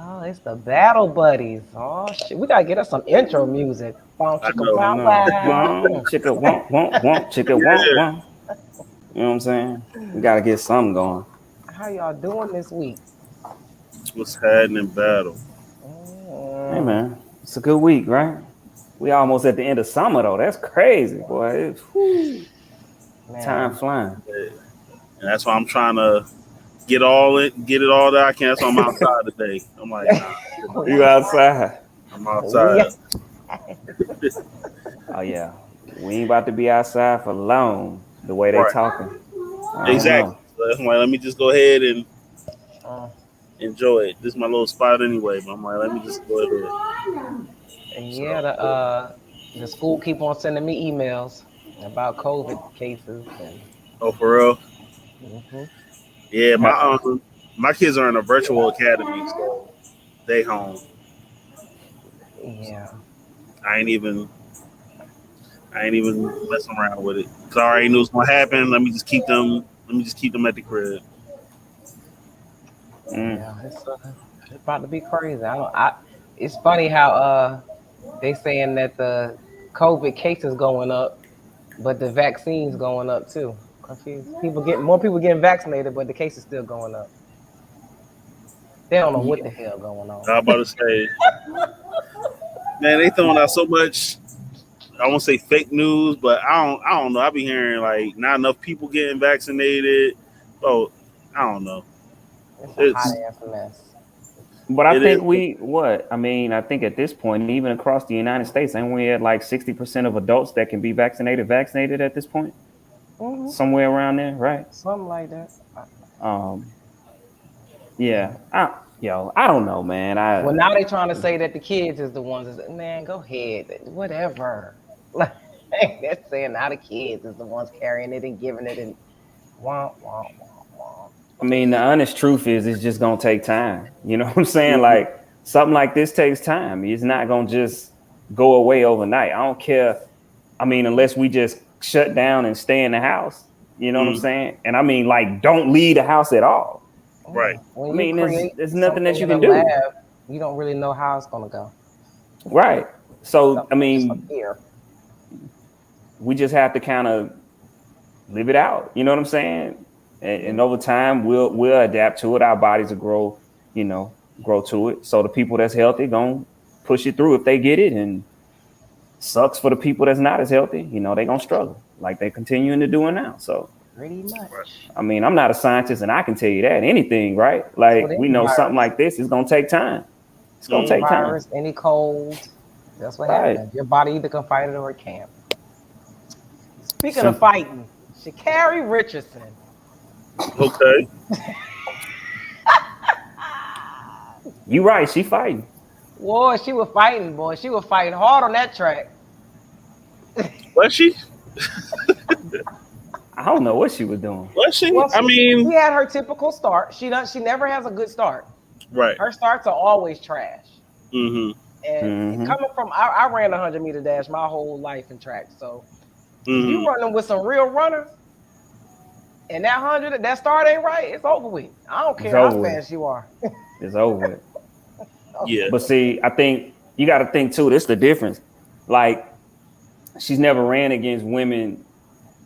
Oh, it's the Battle Buddies. Oh shit, we gotta get us some intro music. Wow, I chicka, know. wow, No, wow. chicka won't, chicka Yeah. won't. You know what I'm saying? We gotta get something going. How y'all doing this week? What's happening battle? Hey Mm, man, it's a good week, right? We almost at the end of summer though. That's crazy, boy. Time man, flying. Yeah. And that's why I'm trying to get it all that I can. That's why I'm outside today. I'm like, nah, You outside? I'm we outside. Oh yeah, we ain't about to be outside for long. The way they Right. talking, I don't Exactly. know. So that's why let me just go ahead and uh, enjoy it. This is my little spot anyway, but I'm like, let me just go ahead. yeah, So the school keep on sending me emails about COVID cases and oh for real? mhm. Yeah, my kids are in a virtual academy, so they home. Yeah. I ain't even I ain't even messing around with it. Cause I already knew what's gonna happen. Let me just keep them at the crib. Mm. Yeah, it's about to be crazy. It's funny how they saying that the COVID cases going up, but the vaccines going up too. Confused. More people getting vaccinated, but the case is still going up. They don't know what Yeah. the hell going on. I was about to say, man, they throwing out so much. I won't say fake news, but I don't know. I be hearing like not enough people getting vaccinated. Oh, I don't know. It's a hot It's ass mess. But I it is. think I mean, I think at this point, even across the United States, ain't we at like 60% of adults that can be vaccinated at this point? Hmm. Somewhere around there, right? Something like that. Um, Yeah. yeah. I don't know, man. Well, now they trying to say that the kids is the ones. Man, go ahead. Whatever. Like they're saying now the kids is the ones carrying it and giving it and wah wah wah wah. I mean, the honest truth is, it's just gonna take time. You know what I'm saying? Mhm. Like something like this takes time. It's not gonna just go away overnight. I don't care. I mean, unless we just shut down and stay in the house. You know what I'm Mhm. saying? And I mean, like, don't leave the house at all. Right. Yeah. I When you mean, there's create there's nothing that something you in a can do. lab, you don't really know how it's gonna go. Right. So, Something I will just mean, appear. we just have to kind of live it out. You know what I'm saying? And over time, we'll adapt to it. Our bodies will grow, you know, grow to it. So the people that's healthy gonna push it through if they get it, and sucks for the people that's not as healthy. You know, they gonna struggle like they continuing to doing now. So Pretty Right. much. I mean, I'm not a scientist, and I can tell you that anything, right? That's what Like we any know something virus, like this is gonna take time. It's gonna any take Mhm. time, virus, any cold. That's what right? happens. Your body either can fight it or it can't. Speaking of Simple. fighting, Sha'Carrie Richardson. Okay. You right? She fighting. Boy, she was fighting, boy. She was fighting hard on that track. Was she? I don't know what she was doing. Was she? Well, I she mean, had her typical start. She never has a good start. right. Her starts are always trash. Mhm. And Mm-hmm. coming from, I ran a 100-meter dash my whole life in track. So if you Mhm. running with some real runners and that start ain't right, it's over with. I don't It's care how over with. fast you are. It's over with. Yeah. But see, I think you got to think too. This is the difference. Like she's never ran against women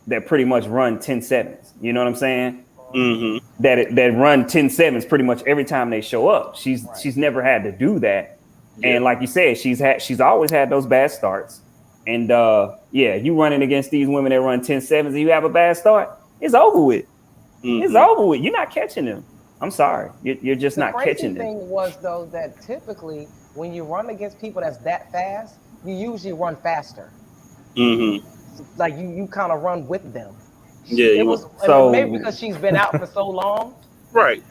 that pretty much run 10 sevens. You know what I'm saying? Mhm. That run 10 sevens pretty much every time they show up. Right. She's never had to do that. Yeah. And like you said, she's always had those bad starts. And yeah, you running against these women that run 10 sevens and you have a bad start, it's over with. It's Mhm. over with. You're not catching them. I'm sorry. You're just The not crazy catching them. thing was though that typically when you run against people that's that fast, you usually run faster. Mhm. Like you kind of run with them. Yeah. It You want was maybe So, because she's been out for so long. right?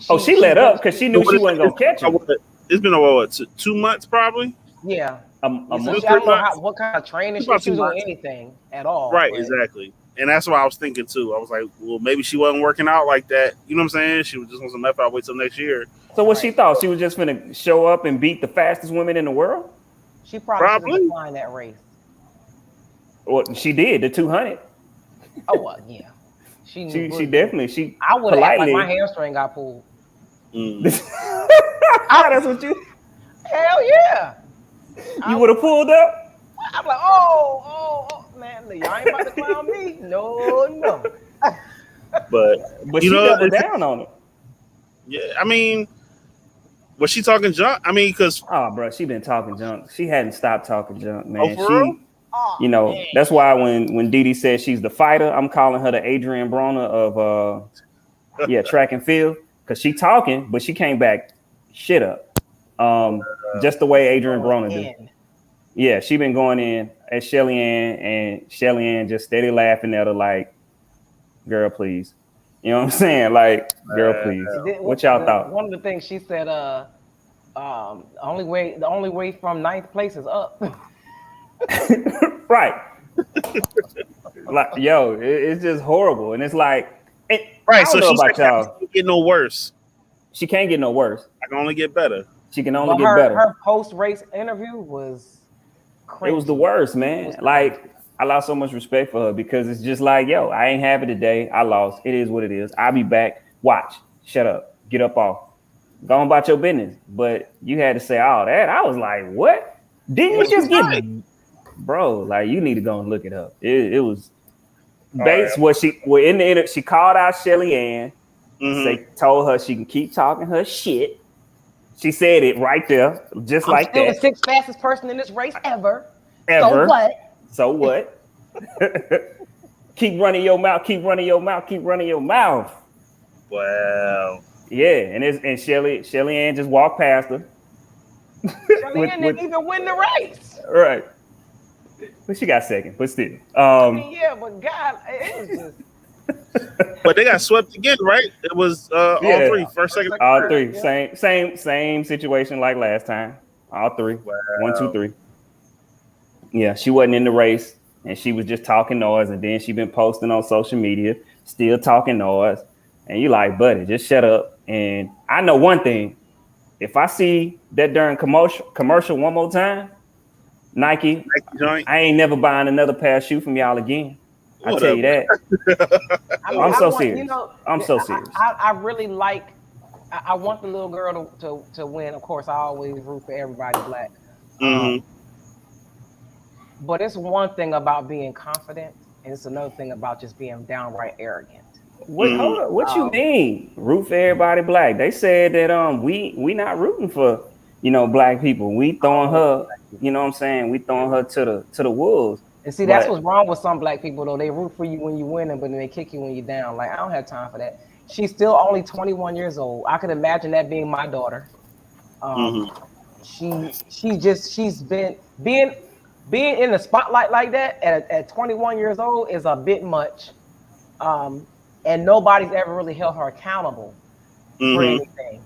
oh, She she she's let been up because she So knew what she is it? wasn't gonna catch him. It's been about what, 2 months probably. yeah. A So Two, I month. three don't know months. what kind of training It's if about she two was doing months. anything at all, Right. but Exactly. And that's what I was thinking too. I was like, well, maybe she wasn't working out like that. You know what I'm saying? She was just on some F out. Wait till next year. So what she right. thought she was just gonna show up and beat the fastest women in the world? She probably should have Probably. declined that race. Well, she did the 200. Oh well, yeah. She She would. definitely she I would have act like my politely. hamstring got pulled. Mm. That's what you Hell yeah. would have pulled up. I'm like, man, y'all ain't about to clown me. No. But But you she know, doubled down on it. yeah, I mean, was she talking junk? I mean, because Oh, bro, she been talking junk. She hadn't stopped talking junk, oh, man. for real? You know, that's why when Dee Dee says she's the fighter, I'm calling her the Adrian Broner of track and field, because she talking, but she came back shit up. Just the way Adrian Broner do. Yeah, she been going in at Shelly Ann, and Shelly Ann just steady laughing at her like, girl, please. You know what I'm saying? Like, girl, please. What y'all thought? One of the things she said, the only way from ninth place is up. Right. Like, yo, it's just horrible. And it's like, right. I don't So know she's about like, y'all. can't get no worse. She can't get no worse. I can only get better. She can only But get better. Her post-race interview was crazy. It was the worst, man. Like, I lost so much respect for her, because it's just like, yo, I ain't happy today. I lost. It is what it is. I'll be back. Watch. Shut up. Get up off. Go on about your business. But you had to say all that. I was like, what? Didn't you just get... Bro, like, you need to go and look it up. It was Bates. In the interview, she called out Shelly Ann. Told her she can keep talking her shit. She said it right there, just I'm like still that. the sixth fastest person in this race ever. Ever. So what? Keep running your mouth. Keep running your mouth. Keep running your mouth. Wow. Yeah, and Shelly Ann just walked past her. Shelly Ann didn't even win the race. Right. But she got second, but still. I mean, yeah, but God, it was just. But they got swept again, right? It was all three, first, second, all three. Yeah. Same situation like last time. All three. Wow. 1, 2, 3. Yeah, she wasn't in the race, and she was just talking noise, and then she been posting on social media, still talking noise. And you like, buddy, just shut up. And I know one thing: if I see that darn commercial one more time, Nike joint, I ain't never buying another pair of shoes from y'all again. I tell you that. I'm so serious. You know, I'm so serious. I really like. I want the little girl to win. Of course, I always root for everybody black. But it's one thing about being confident, and it's another thing about just being downright arrogant. Wait, hold up. What you mean? Root for everybody black? They said that we not rooting for black people. We throwing her. You know what I'm saying? We throwing her to the wolves. And see, that's what's wrong with some black people, though. They root for you when you win, but then they kick you when you're down. Like, I don't have time for that. She's still only 21 years old. I could imagine that being my daughter. She's been being in the spotlight like that at 21 years old is a bit much. And nobody's ever really held her accountable for anything.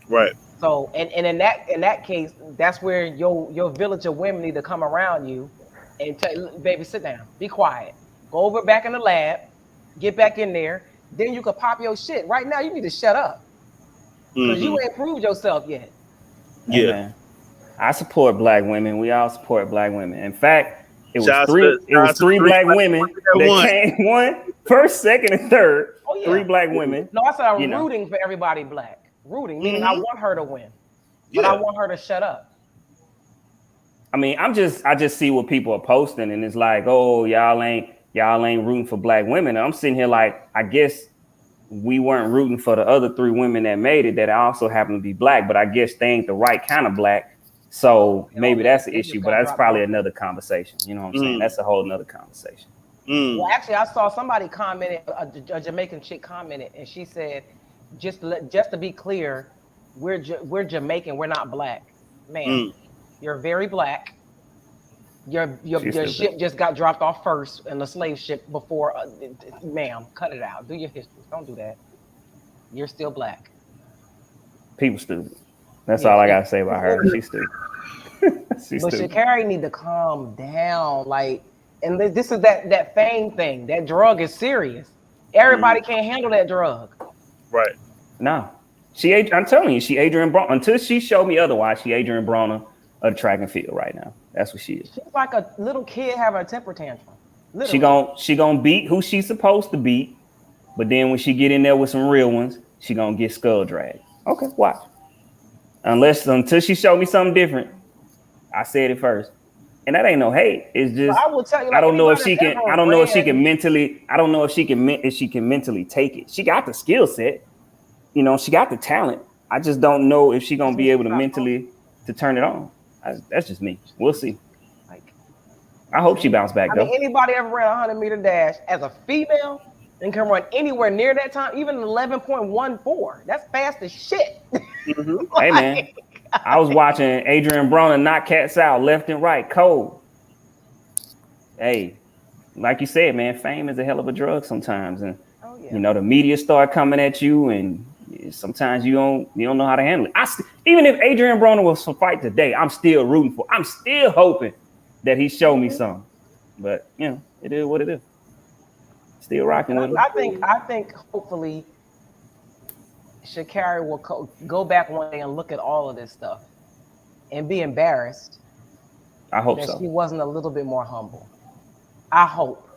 Right. So, and in that case, that's where your village of women need to come around you and tell, baby, sit down, be quiet, go over back in the lab, get back in there. Then you could pop your shit. Right now, you need to shut up because you ain't proved yourself yet. Yeah, man. I support black women. We all support black women. In fact, it was three black women that came one, first, second, and third. Oh, yeah. 3 black women. No, I said I'm rooting for everybody black. Rooting, meaning I want her to win, but I want her to shut up. I mean, I just see what people are posting, and it's like, oh, y'all ain't rooting for black women. And I'm sitting here like, I guess we weren't rooting for the other 3 women that made it that also happen to be black, but I guess they ain't the right kind of black. So maybe that's the issue, but that's probably another conversation. You know what I'm saying? That's a whole nother conversation. Well, actually, I saw somebody commented, a Jamaican chick commented, and she said, just to be clear, we're Jamaican, we're not black. Man, you're very black. Your ship just got dropped off first, and the slave ship before. Ma'am, cut it out. Do your history. Don't do that. You're still black. People stupid. That's all I gotta say about her. She's stupid. But Sha'Carrie need to calm down. Like, and this is that fame thing. That drug is serious. Everybody can't handle that drug. Right. No. I'm telling you, she Adrian Broner. Until she showed me otherwise, she Adrian Broner of the track and field right now. That's what she is. She's like a little kid having a temper tantrum. Literally. She gonna beat who she's supposed to beat, but then when she get in there with some real ones, she gonna get skull dragged. Okay, watch. until she showed me something different. I said it first. And that ain't no hate. It's just I will tell you, like, I don't know if anybody she that's can. ever I don't know if she ran- can mentally. I don't know if she can mentally take it. She got the skill set. You know, she got the talent. I just don't know if she gonna be able to mentally to turn it on. That's just me. We'll see. Like, I hope she bounced back I though. mean, anybody ever ran a 100-meter dash as a female and can run anywhere near that time, even 11.14. That's fast as shit. Mm-hmm. Hey man, I was watching Adrian Broner knock cats out left and right, cold. Hey, like you said, man, fame is a hell of a drug sometimes, and Oh yeah. you know the media start coming at you, and sometimes you don't know how to handle it. Even if Adrian Broner was to fight today, I'm still rooting for. I'm still hoping that he show me something. But you know, it is what it is. Still rocking with him. I think hopefully Sha'Carrie will go back one day and look at all of this stuff and be embarrassed I hope that so. she wasn't a little bit more humble. I hope.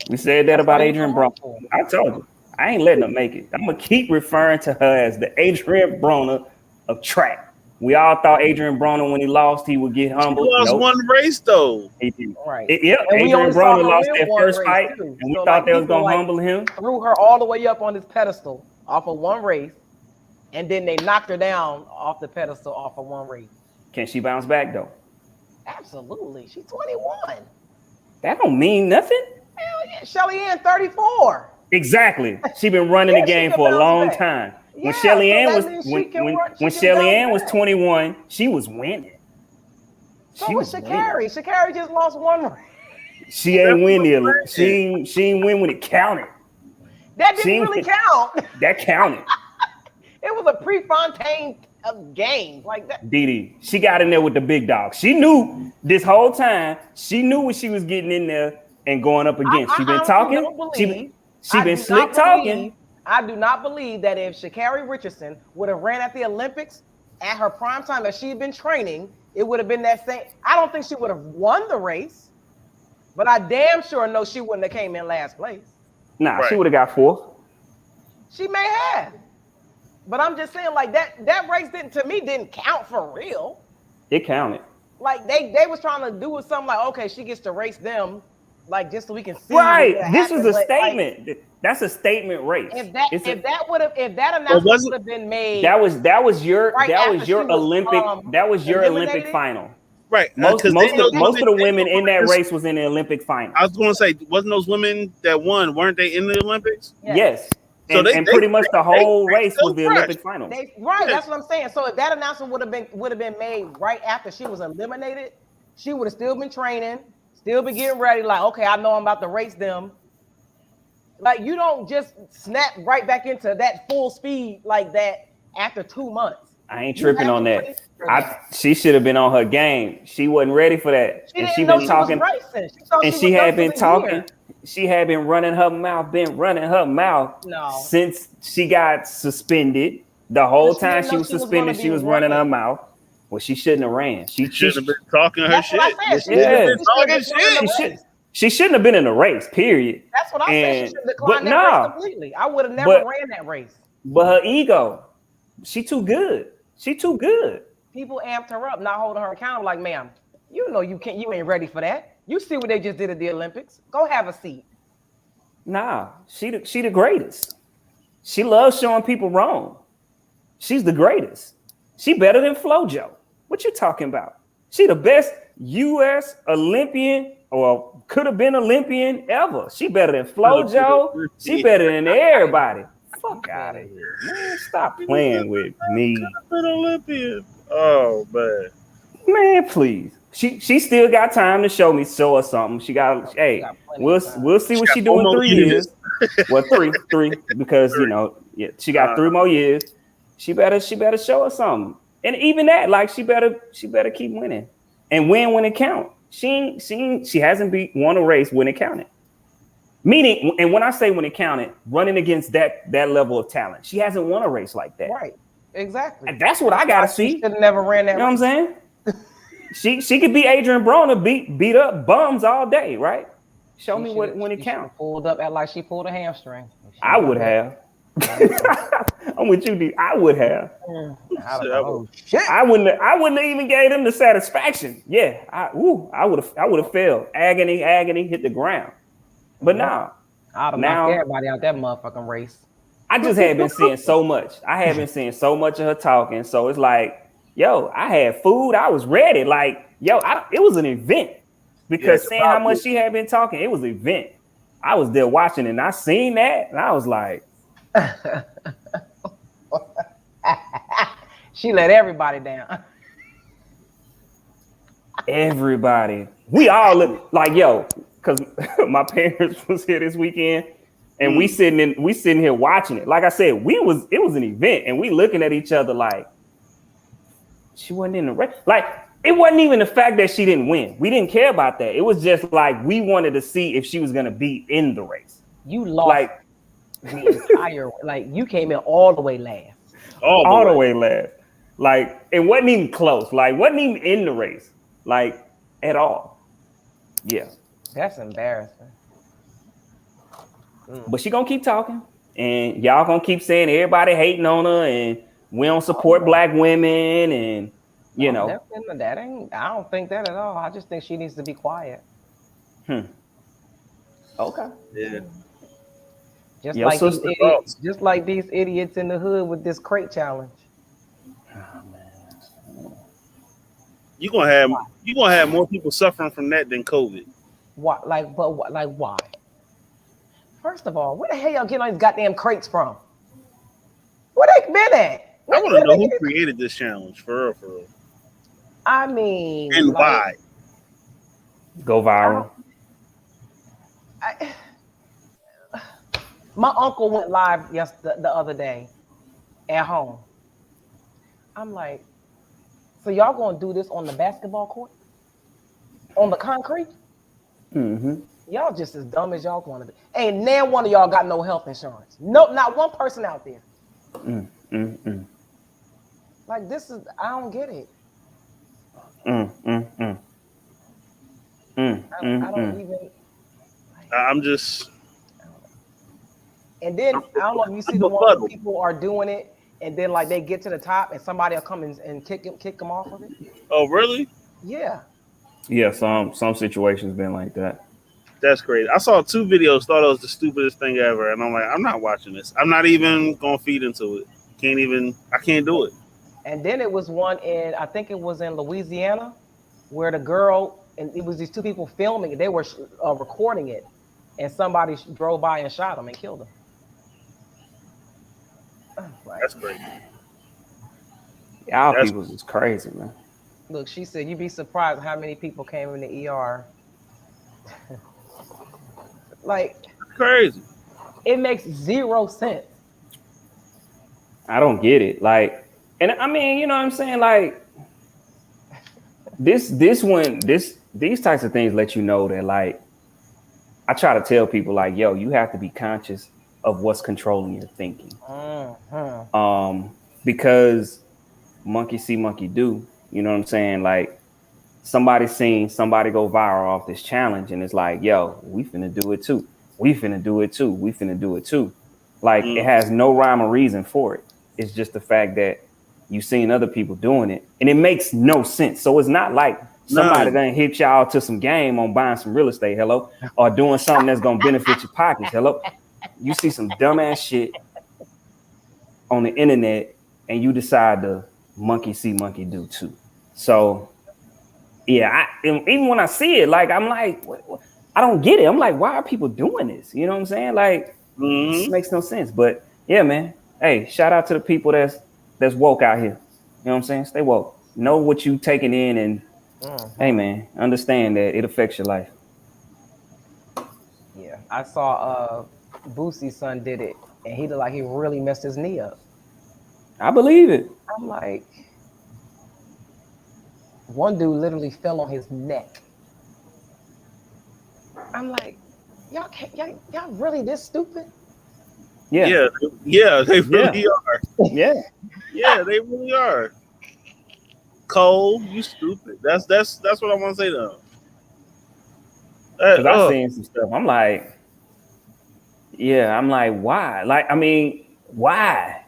We said that about Adrian Broner. I told you, I ain't letting her make it. I'm gonna keep referring to her as the Adrian Broner of track. We all thought Adrian Broner, when he lost, he would get humbled. He lost one race though. He did. Right. Yep. Adrian Broner lost that first fight, and we thought they was gonna humble him. Threw her all the way up on this pedestal off of one race, and then they knocked her down off the pedestal off of one race. Can she bounce back though? Absolutely. She's 21. That don't mean nothing. Hell yeah. Shelly Ann, 34. Exactly. She been running the game for a long time. When Shelly Ann was 21, she was winning. So was Sha'Carrie. Sha'Carrie just lost one race. She ain't win the. She ain't win when it counted. That didn't really count. That counted. It was a Prefontaine game like that. Didi, she got in there with the big dog. She knew this whole time. She knew what she was getting in there and going up against. She been talking. She been slick talking. I do not believe that if Sha'Carrie Richardson would have ran at the Olympics at her prime time as she'd been training, it would have been that same. I don't think she would have won the race, but I damn sure know she wouldn't have came in last place. Nah, right. She would have got fourth. She may have. But I'm just saying, like, that race didn't count for real. It counted. Like they was trying to do something like, okay, she gets to race them, like, just so we can see. Right. This was a statement. Like, that's a statement race. If that announcement would have been made, that was your Olympic final. Right. Most of the women in that race was in the Olympic final. I was going to say, wasn't those women that won? Weren't they in the Olympics? Yes. So and pretty much the whole race was the Olympic final. That's what I'm saying. So if that announcement would have been made right after she was eliminated, she would have still been training, still been getting ready. Like, okay, I know I'm about to race them. Like, you don't just snap right back into that full speed like that after 2 months. I ain't tripping on that. She should have been on her game. She wasn't ready for that. She had been talking. She had been running her mouth, since she got suspended. The whole time she was suspended, she was running her mouth. Well, she shouldn't have ran. She should have been talking her shit. She shouldn't have been in the race, period. That's what I said. She should decline that race completely. I would have never ran that race. But her ego, she too good. She too good. People amped her up, not holding her accountable. Like, ma'am, you know you ain't ready for that. You see what they just did at the Olympics. Go have a seat. Nah, she the greatest. She loves showing people wrong. She's the greatest. She better than FloJo. What you talking about? She the best U.S. Olympian or could have been Olympian ever. She better than FloJo. She better than everybody. Fuck out of here, man! Stop playing with me. An Olympian. Oh man. Man, please. She still got time to show us something. She got we'll see what she do in 3 years. Well, three because she got 3 more years. She better show us something. And even that, like she better keep winning and win when it count. She hasn't won a race when it counted. Meaning, and when I say when it counted, running against that level of talent, she hasn't won a race like that. Right. Exactly. And that's what I gotta see. She should have never ran that. You know what I'm saying? She could be Adrian Broner, beat up bums all day, right? Show me when it counts. Pulled up like she pulled a hamstring. I would have. I'm with you, D. I would have. I was like, oh shit. I wouldn't have even gave them the satisfaction. Yeah, I would have failed. Agony hit the ground. But Yep. now, I'd have knocked now everybody out that motherfucking race. I just had been seeing so much. I had been seeing so much of her talking. So it's like, yo, I had food. I was ready. Like, yo, it was an event because seeing how much she had been talking, it was an event. I was there watching and I seen that and I was like, she let everybody down. everybody. We all look like, yo, because my parents was here this weekend and we sitting here watching it. Like I said, it was an event and we looking at each other like she wasn't in the race. Like it wasn't even the fact that she didn't win. We didn't care about that. It was just like we wanted to see if she was gonna be in the race. You lost like the entire like you came in all the way last. All the way last. Like it wasn't even close. Like wasn't even in the race. Like at all. Yeah. That's embarrassing. But she gonna keep talking, and y'all gonna keep saying everybody hating on her, and we don't support black women, and you know. That ain't. I don't think that at all. I just think she needs to be quiet. Okay. Yeah. Just like these idiots in the hood with this crate challenge. Oh, man. You gonna have more people suffering from that than COVID. Why? Why? First of all, where the hell y'all getting all these goddamn crates from? Where they been at? I want to know who created this challenge, for real. I mean, and why? Go viral. My uncle went live the other day at home. I'm like, so y'all gonna do this on the basketball court? On the concrete? Mm-hmm. Y'all just as dumb as y'all want to be. Ain't now one of y'all got no health insurance. No, not one person out there. Like this is, I don't get it. I don't even. I'm just. And then I don't know if you see the one where people are doing it, and then like they get to the top, and somebody will come and kick them off of it. Oh, really? Yeah. Yeah, some situations been like that. That's crazy. I saw 2 videos, thought it was the stupidest thing ever, and I'm like, I'm not watching this. I'm not even gonna feed into it. I can't do it. And then it was one I think it was in Louisiana, where the girl, and it was these 2 people filming it. They were recording it, and somebody drove by and shot them and killed them. That's crazy. Y'all people is crazy, man. Look, she said, you'd be surprised how many people came in the ER. Like, crazy. It makes 0 sense. I don't get it. Like, and I mean, you know what I'm saying? Like, these types of things let you know that, like, I try to tell people, like, yo, you have to be conscious of what's controlling your thinking. Because monkey see, monkey do. You know what I'm saying? Like, somebody's seen somebody go viral off this challenge, and it's like, yo, we finna do it too. We finna do it too. We finna do it too. Like, it has no rhyme or reason for it. It's just the fact that you've seen other people doing it, and it makes no sense. So it's not like somebody done hit y'all to some game on buying some real estate, hello, or doing something that's gonna benefit your pockets, hello. You see some dumbass shit on the internet, and you decide to monkey see, monkey do too. So, yeah, even when I see it, like, I'm like, what? I don't get it. I'm like, why are people doing this? You know what I'm saying? Like, this makes no sense. But yeah, man. Hey, shout out to the people that's woke out here. You know what I'm saying? Stay woke. Know what you taking in, and hey, man, understand that it affects your life. Yeah, I saw Boosie's son did it, and he looked like he really messed his knee up. I believe it. I'm like, one dude literally fell on his neck. I'm like, y'all really this stupid? Yeah, they really are. Yeah, they really are. Cole, you stupid. That's what I want to say to him. Because I've seen some stuff. I'm like, why? Like, I mean, why?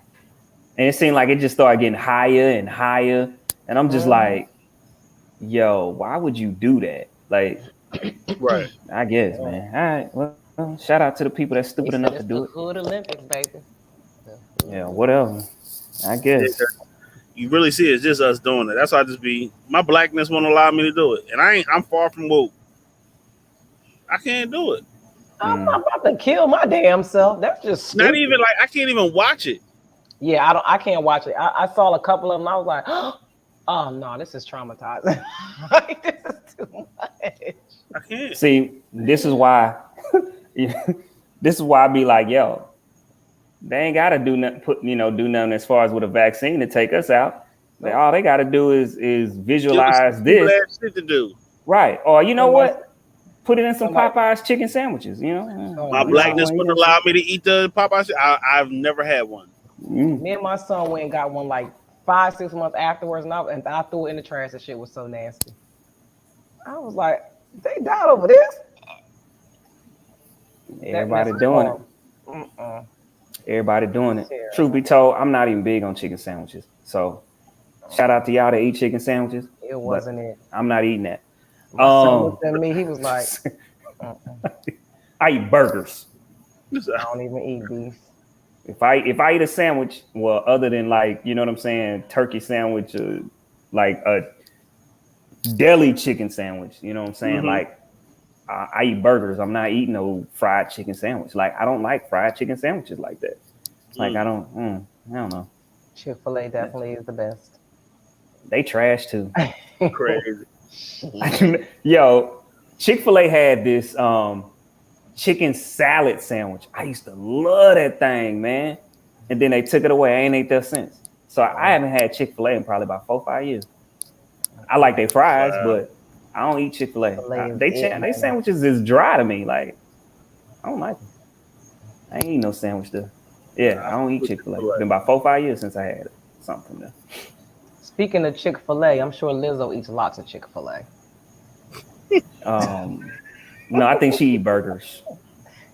And it seemed like it just started getting higher and higher. And I'm just Mhm. like, yo, why would you do that? Like, Right. I guess, Yeah. man. All right. Well, shout out to the people that's stupid He enough to said do it's it. the Hood Olympics, baby. The Hood Yeah, Olympics. whatever. I Yeah, guess. you really see it's just us doing it. That's why I just be my blackness won't allow me to do it, and I'm far from woke. I can't do it. I'm Mm. not about to kill my damn self. That's just Not stupid. even like I can't even watch it. Yeah, I don't. I can't watch it. I saw a couple of them. I was like, oh no, this is traumatizing. Like, this is too much. I can't. See, this is why this is why I be like, yo, they ain't gotta do nothing do nothing as far as with a vaccine to take us out. Nope. All they gotta do is Give us some visualize stupid this. ass shit to do. Right. Or you know Somebody, what? Put it in some somebody. Popeyes chicken sandwiches, you know? Oh My We all God. blackness want to eat wouldn't that shit. allow me to eat the Popeye shit. I've never had one. Mm. Me and my son went and got one like 5, 6 months afterwards, and I threw it in the trash. The shit was so nasty. I was like, they died over this. That mess Everybody was doing it. horrible. Mm-mm. Everybody doing it. Truth be Terrible. told, I'm not even big on chicken sandwiches. So shout out to y'all that eat chicken sandwiches, It but wasn't it. I'm not eating that. My son Um, looked at me. He was like, mm-mm. I eat burgers. I don't even eat beef. If I eat a sandwich, well, other than like you know what I'm saying, turkey sandwich, like a deli chicken sandwich, you know what I'm saying, Mm-hmm. like I eat burgers. I'm not eating no fried chicken sandwich. Like I don't like fried chicken sandwiches like that. Like Mm. I don't know. Chick-fil-A definitely is the best. They trash too. Crazy. Shit. Yo, Chick-fil-A had this chicken salad sandwich. I used to love that thing, man. And then they took it away. I ain't ate that since. So I Wow. haven't had Chick-fil-A in probably about 4 or 5 years. I like their fries, Wow. but I don't eat Chick-fil-A. Chick-fil-A is it, They man. sandwiches is dry to me. Like I don't like them. I ain't eat no sandwich there. Yeah, I I don't fuck eat with Chick-fil-A. It's Chick-fil-A. been about 4 or 5 years since I had it. Something from there. Speaking of Chick-fil-A, I'm sure Lizzo eats lots of Chick-fil-A. Um, no, I think she eat burgers.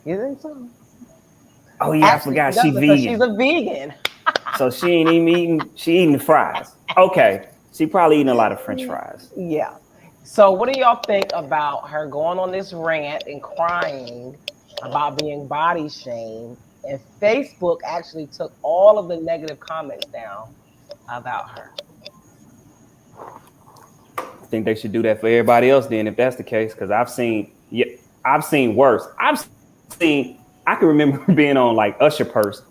You think so? Oh yeah, I Actually, she forgot she does because she's vegan. a vegan. So she ain't even eating. She eating the fries. Okay, she probably eating a lot of French fries. Yeah. So, what do y'all think about her going on this rant and crying about being body shamed? And Facebook actually took all of the negative comments down about her. I think they should do that for everybody else then, if that's the case. Because I've seen, yeah, I've seen worse. I've seen. I can remember being on like Usher post,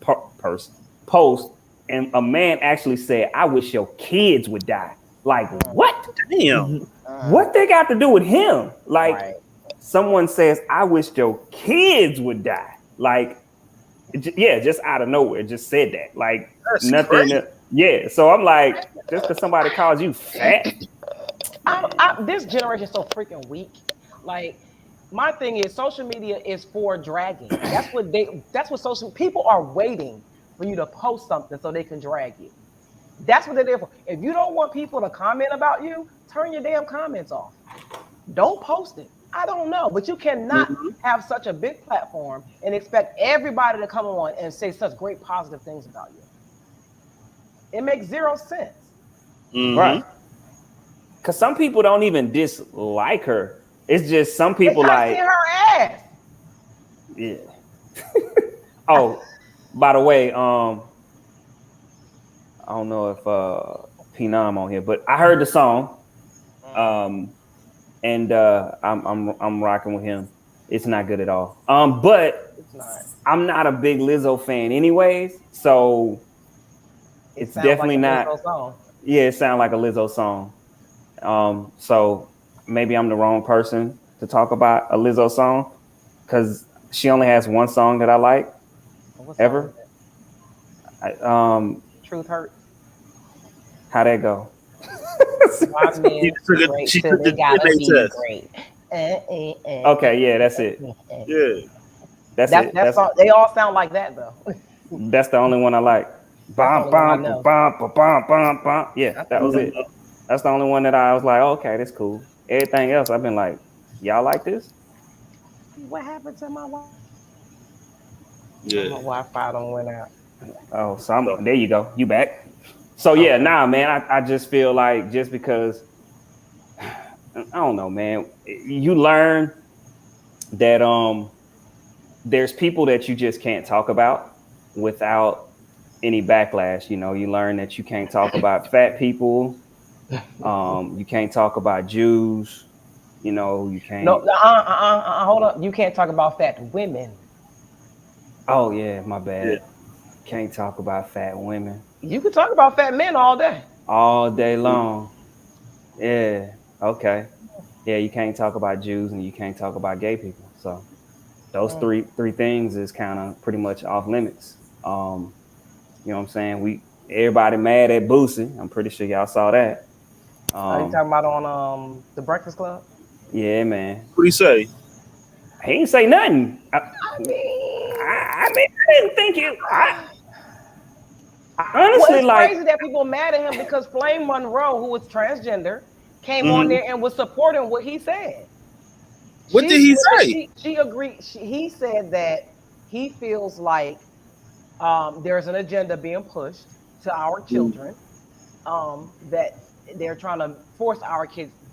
and a man actually said, "I wish your kids would die." Like Mm, what? Damn. mm, What they got to do with him? Like right. someone says, "I wish your kids would die." Like yeah, just out of nowhere, just said that. Like That's nothing. crazy. Yeah, so I'm like, just because somebody calls you fat, man. This generation is so freaking weak. Like, my thing is, social media is for dragging. That's what social people are waiting for you to post something so they can drag you. That's what they're there for. If you don't want people to comment about you, turn your damn comments off. Don't post it. I don't know, but you cannot Mm-hmm. have such a big platform and expect everybody to come on and say such great positive things about you. It makes zero sense. Right? Mm-hmm. Because some people don't even dislike her. It's just some They people kind of see like, her ass. yeah. Oh, by the way, I don't know if Pinam on here, but I heard the song, um, and I'm rocking with him. It's not good at all. But It's not. I'm not a big Lizzo fan, anyways. So It it's sounds like definitely a not. Lizzo song. Yeah, it sounds like a Lizzo song. So maybe I'm the wrong person to talk about a Lizzo song because she only has one song that I like What song is ever. it? I, Truth hurts. how that go? Why men great She till took they the gotta DNA be test. great. Okay, yeah, that's it. Yeah. That's it. That's all. They all sound like that though. That's the only one I like. That's the Bum only one I bum know. bum bum bum bum bum. Yeah, That's the that was only. it. That's the only one that I was like, oh, okay, that's cool. Everything else, I've been like, y'all like this? What happened to my Wi-Fi? Oh, Yeah. my Wi-Fi don't went out. Oh, So, there you go. You back. So yeah, Okay. nah, man. I just feel like just because I don't know, man. You learn that there's people that you just can't talk about without any backlash. You know, you learn that you can't talk about fat people. You can't talk about Jews. You know, you No, can't. hold up. You can't talk about fat women. Oh yeah, my yeah. bad. Can't talk about fat women You can talk about fat men all day. all day Mm. long. Yeah. Okay. Yeah, you can't talk about Jews and you can't talk about gay people. So those Mm. three things is kind of pretty much off limits. You know what I'm saying? Everybody mad at Boosie. I'm pretty sure y'all saw that. Are you Um, talking about on the Breakfast Club? yeah, man. What do you say? He ain't say nothing. I mean, I mean, I didn't think you. I well, honestly it's like. crazy that people mad at him because Flame Monroe, who was transgender, came on Hmm. there and was supporting what he said. What She did he said that say? she agreed. He said that he feels like there's an agenda being pushed to our Mm. children, that they're trying to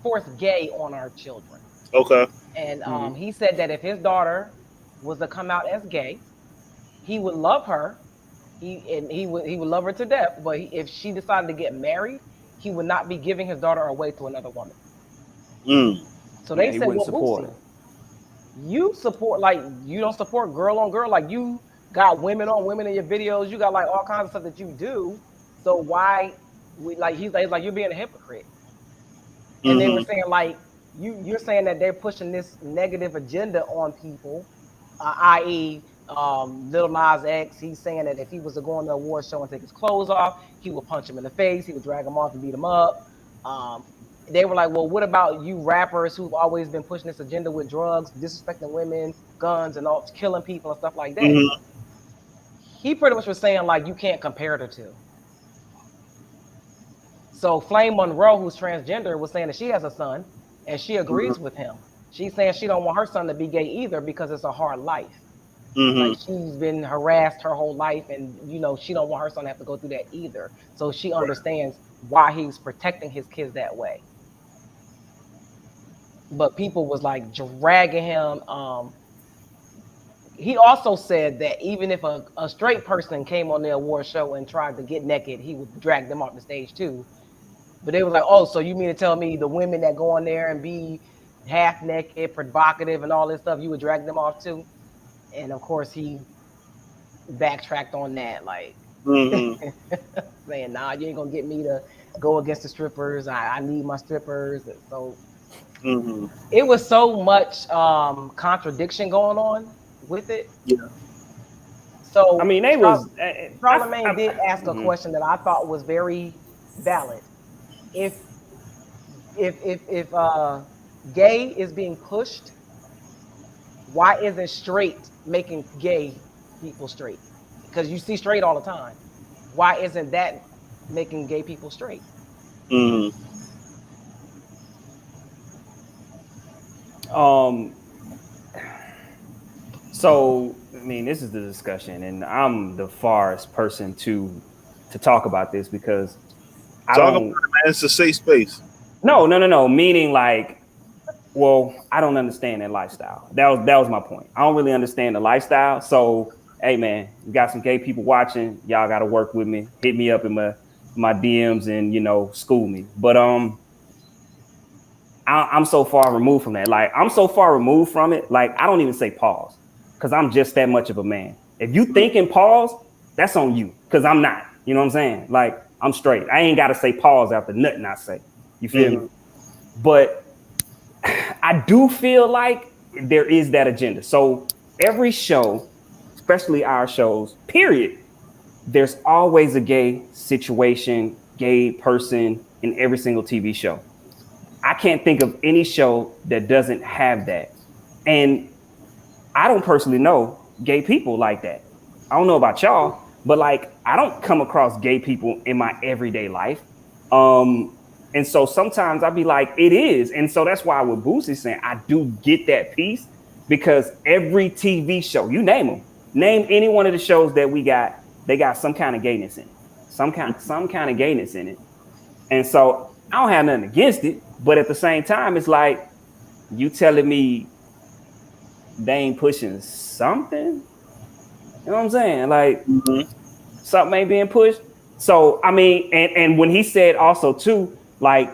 force gay on our children. Okay. And Mhm. he said that if his daughter was to come out as gay, he would love her. He would love her to death. But if she decided to get married, he would not be giving his daughter away to another woman. Mm. So Yeah, they he said, wouldn't "Well, support Boosie, her. you support like you don't support girl on girl. Like you got women on women in your videos. You got like all kinds of stuff that you do. So why we like he's like you're being a hypocrite." And they were Hmm. saying like you're saying that they're pushing this negative agenda on people, i.e. Little Nas X. He's saying that if he was to go on the award show and take his clothes off, he would punch him in the face. He would drag him off and beat him up. Um, they were like, well, what about you rappers who've always been pushing this agenda with drugs, disrespecting women, guns, and all, killing people and stuff like that? Hmm. He pretty much was saying like you can't compare the two. So Flame Monroe, who's transgender, was saying that she has a son, and she agrees with him. She's saying she don't want her son to be gay either because it's a hard life. Hmm. Like she's been harassed her whole life, and she don't want her son to have to go through that either. So she Right. understands why he's protecting his kids that way. But people was like dragging him. He also said that even if a straight person came on the award show and tried to get naked, he would drag them off the stage too. But they was like, oh, so you mean to tell me the women that go on there and be half naked, provocative, and all this stuff, you would drag them off too? And of course, he backtracked on that, like Hmm. saying, nah, you ain't gonna get me to go against the strippers. I need my strippers. So Hmm. it was so much contradiction going on with it. Yeah. I So mean, they was. Charlemagne did ask a Mhm. question that I thought was very valid. If if gay is being pushed, why isn't straight making gay people straight? Because you see straight all the time. Why isn't that making gay people straight? Hmm. Um. So I mean, this is the discussion, and I'm the farthest person to talk about this because I Talk about it, don't. man. It's a safe space. No. Meaning like, well, I don't understand that lifestyle. That was my point. I don't really understand the lifestyle. So, hey, man, you got some gay people watching. Y'all got to work with me. Hit me up in my DMs and school me. But I'm so far removed from that. Like I'm so far removed from it. Like I don't even say pause because I'm just that much of a man. If you thinking pause, that's on you because I'm not. You know what I'm saying? Like I'm straight. I ain't got to say pause after nothing I say. You feel me? Hmm. But I do feel like there is that agenda. So every show, especially our shows, period, there's always a gay situation, gay person in every single TV show. I can't think of any show that doesn't have that. And I don't personally know gay people like that. I don't know about y'all, but like I don't come across gay people in my everyday life. And so sometimes I'd be like, it is. And so that's why with Boosie saying I do get that piece because every TV show, you name them, name any one of the shows that we got, they got some kind of gayness in it, some kind of gayness in it. And so I don't have nothing against it, but at the same time, it's like you telling me they ain't pushing something. You know what I'm saying? Like something ain't being pushed. So I mean, and when he said also too, like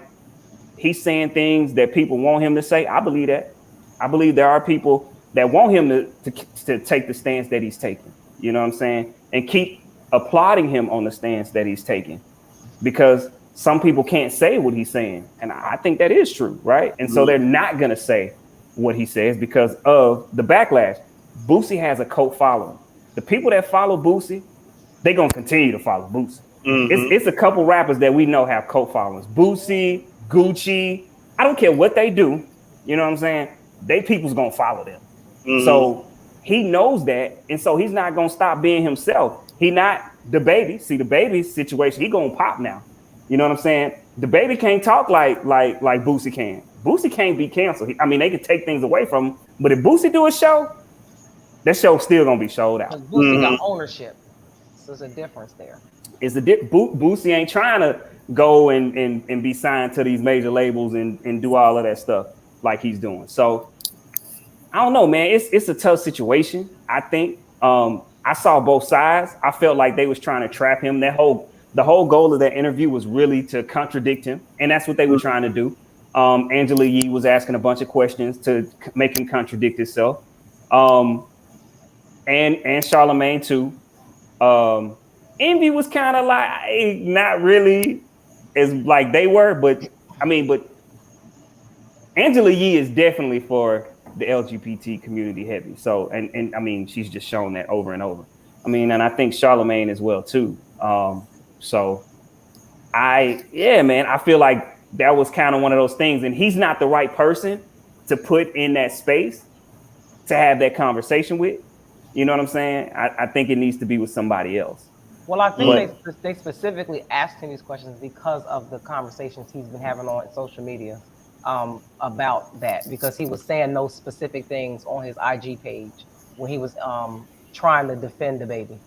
he's saying things that people want him to say. I believe that. I believe there are people that want him to take the stance that he's taking. You know what I'm saying? And keep applauding him on the stance that he's taking, because some people can't say what he's saying, and I think that is true, right? And so they're not gonna say what he says because of the backlash. Boosie has a cult following. The people that follow Boosie, they're gonna continue to follow Boosie. It's a couple rappers that we know have cult followings. Boosie, Gucci, I don't care what they do. You know what I'm saying? They people's gonna follow them. So he knows that, and so he's not gonna stop being himself. He not the baby. See, the baby situation, he gonna pop now. You know what I'm saying? The baby can't talk like Boosie can. Boosie can't be canceled. I mean, they can take things away from him, but if Boosie do a show, that show's still gonna be showed out. Boosie got ownership, so there's a difference there. It's Boosie ain't trying to go and be signed to these major labels and do all of that stuff like he's doing. So I don't know, man. It's a tough situation. I think I saw both sides. I felt like they was trying to trap him. The whole goal of that interview was really to contradict him, and that's what they were trying to do. Angela Yee was asking a bunch of questions to make him contradict himself, and Charlamagne too. Envy was kind of like not really as like they were, but Angela Yee is definitely for the LGBT community heavy. So, and I mean, she's just shown that over and over. I mean, and I think Charlamagne as well too. So I feel like that was kind of one of those things, and he's not the right person to put in that space to have that conversation with. You know what I'm saying? I think it needs to be with somebody else. Well, I think they specifically asked him these questions because of the conversations he's been having on social media about that, because he was saying those specific things on his IG page when he was trying to defend the baby.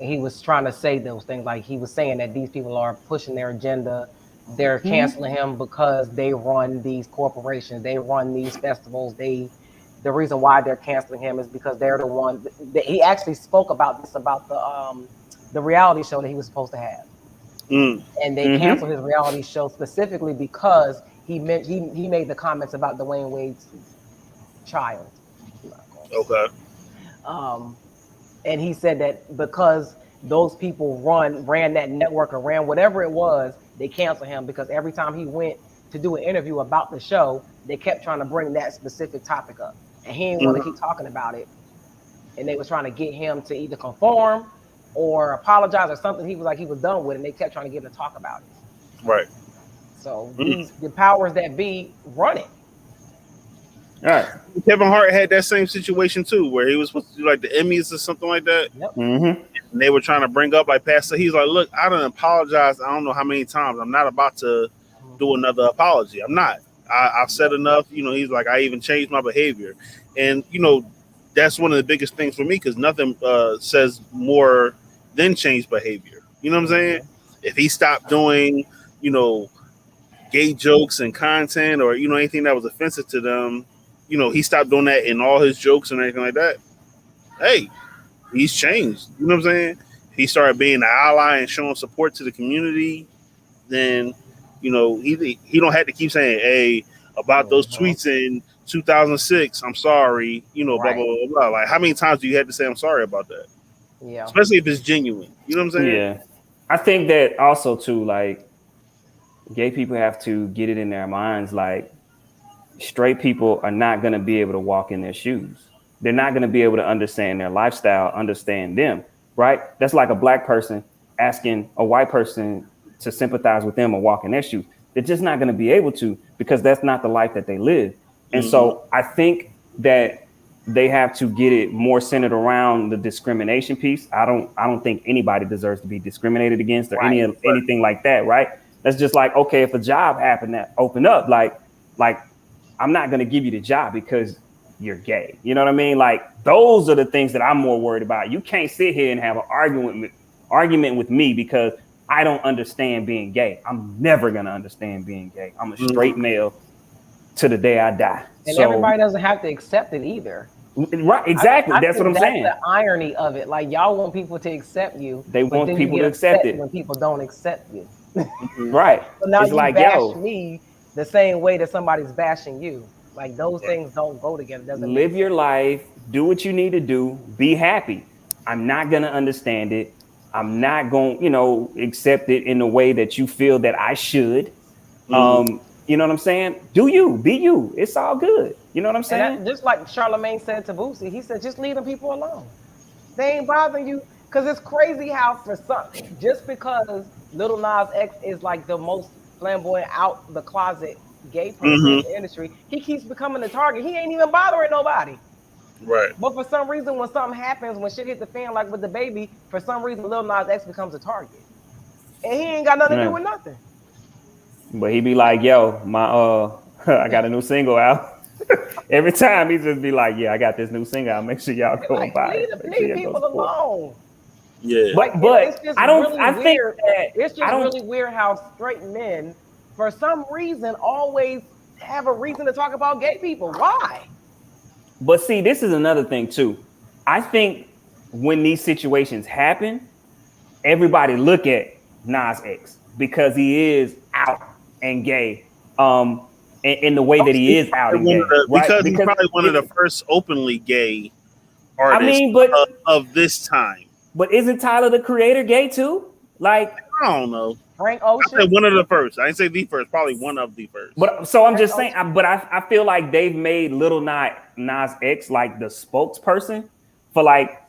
And he was trying to say those things, like he was saying that these people are pushing their agenda. They're canceling him because they run these corporations, they run these festivals. The reason why they're canceling him is because they're the one that he actually spoke about this, about the reality show that he was supposed to have. And they canceled his reality show specifically because he made the comments about Dwayne Wade's child. Okay. And he said that because those people ran that network or ran whatever it was, they canceled him because every time he went to do an interview about the show, they kept trying to bring that specific topic up. And he didn't want to keep talking about it. And they was trying to get him to either conform or apologize or something. He was like, he was done with it, and they kept trying to get him to talk about it. Right. So the powers that be run it. All right. Kevin Hart had that same situation too, where he was supposed to do like the Emmys or something like that. Yep. And they were trying to bring up like Pastor. He's like, look, I done apologized. I don't know how many times. I'm not about to do another apology. I'm not. I've said enough. You know, he's like, I even changed my behavior. And, you know, that's one of the biggest things for me, because nothing says more than change behavior. You know what I'm saying? If he stopped doing, you know, gay jokes and content, or, you know, anything that was offensive to them, you know, he stopped doing that in all his jokes and anything like that. Hey, he's changed. You know what I'm saying? He started being an ally and showing support to the community. Then, you know, he don't have to keep saying, hey, about those tweets in 2006, I'm sorry, you know, blah, blah, blah, blah. Like, how many times do you have to say I'm sorry about that? Yeah. Especially if it's genuine. You know what I'm saying? Yeah. I think that also, too, like, gay people have to get it in their minds, like, straight people are not going to be able to walk in their shoes. They're not going to be able to understand their lifestyle, understand them, right? That's like a black person asking a white person to sympathize with them or walk in their shoes. They're just not going to be able to, because that's not the life that they live. And so I think that they have to get it more centered around the discrimination piece. I don't think anybody deserves to be discriminated against or anything like that, right? That's just like, okay, if a job happened that opened up, like I'm not going to give you the job because you're gay. You know what I mean? Like those are the things that I'm more worried about. You can't sit here and have an argument with me because I don't understand being gay. I'm never gonna understand being gay. I'm a straight male to the day I die. And So everybody doesn't have to accept it either. right, exactly. I That's what think I'm that's saying. the irony of it. Like y'all want people to accept you, They but want then you people get to accept upset it. when people don't accept you. Right. So now It's you like, bash yo, me the same way that somebody's bashing you. Like those things don't go together. Doesn't make live your sense. life, do what you need to do, be happy. I'm not gonna understand it. I'm not gonna, accept it in the way that you feel that I should. You know what I'm saying? Do you, be you. It's all good. You know what I'm And saying? that, just like Charlemagne said to Boosie, he said, just leave them people alone. They ain't bothering you. Because it's crazy how for some, just because Little Nas X is like the most flamboyant out the closet gay person in the industry, he keeps becoming the target. He ain't even bothering nobody. Right. But for some reason, when something happens, when shit hit the fan, like with the baby, for some reason, Lil Nas X becomes a target, and he ain't got nothing to do Yeah. with nothing. But he be like, yo, my I got a new single out. Every time he just be like, yeah, I got this new single out. Make sure y'all go and Like buy it. Make sure leave y'all go people support. alone. Yeah. Like it's But just I don't. really I think weird. that It's I just don't. really weird how straight men, for some reason, always have a reason to talk about gay people. Why? But see, this is another thing too. I think when these situations happen, everybody look at Nas X because he is out and gay. In the way that he He's is out probably and one of gay, the, right? because he's Because probably one of the it, first openly gay I artists mean, but of this time. but isn't Tyler the Creator gay too? Like, I don't know. Frank I said Ocean? one of the first. I didn't say the first. Probably one of the first. but so I'm Frank just saying. Ocean? I feel like they've made Little Nas X like the spokesperson for like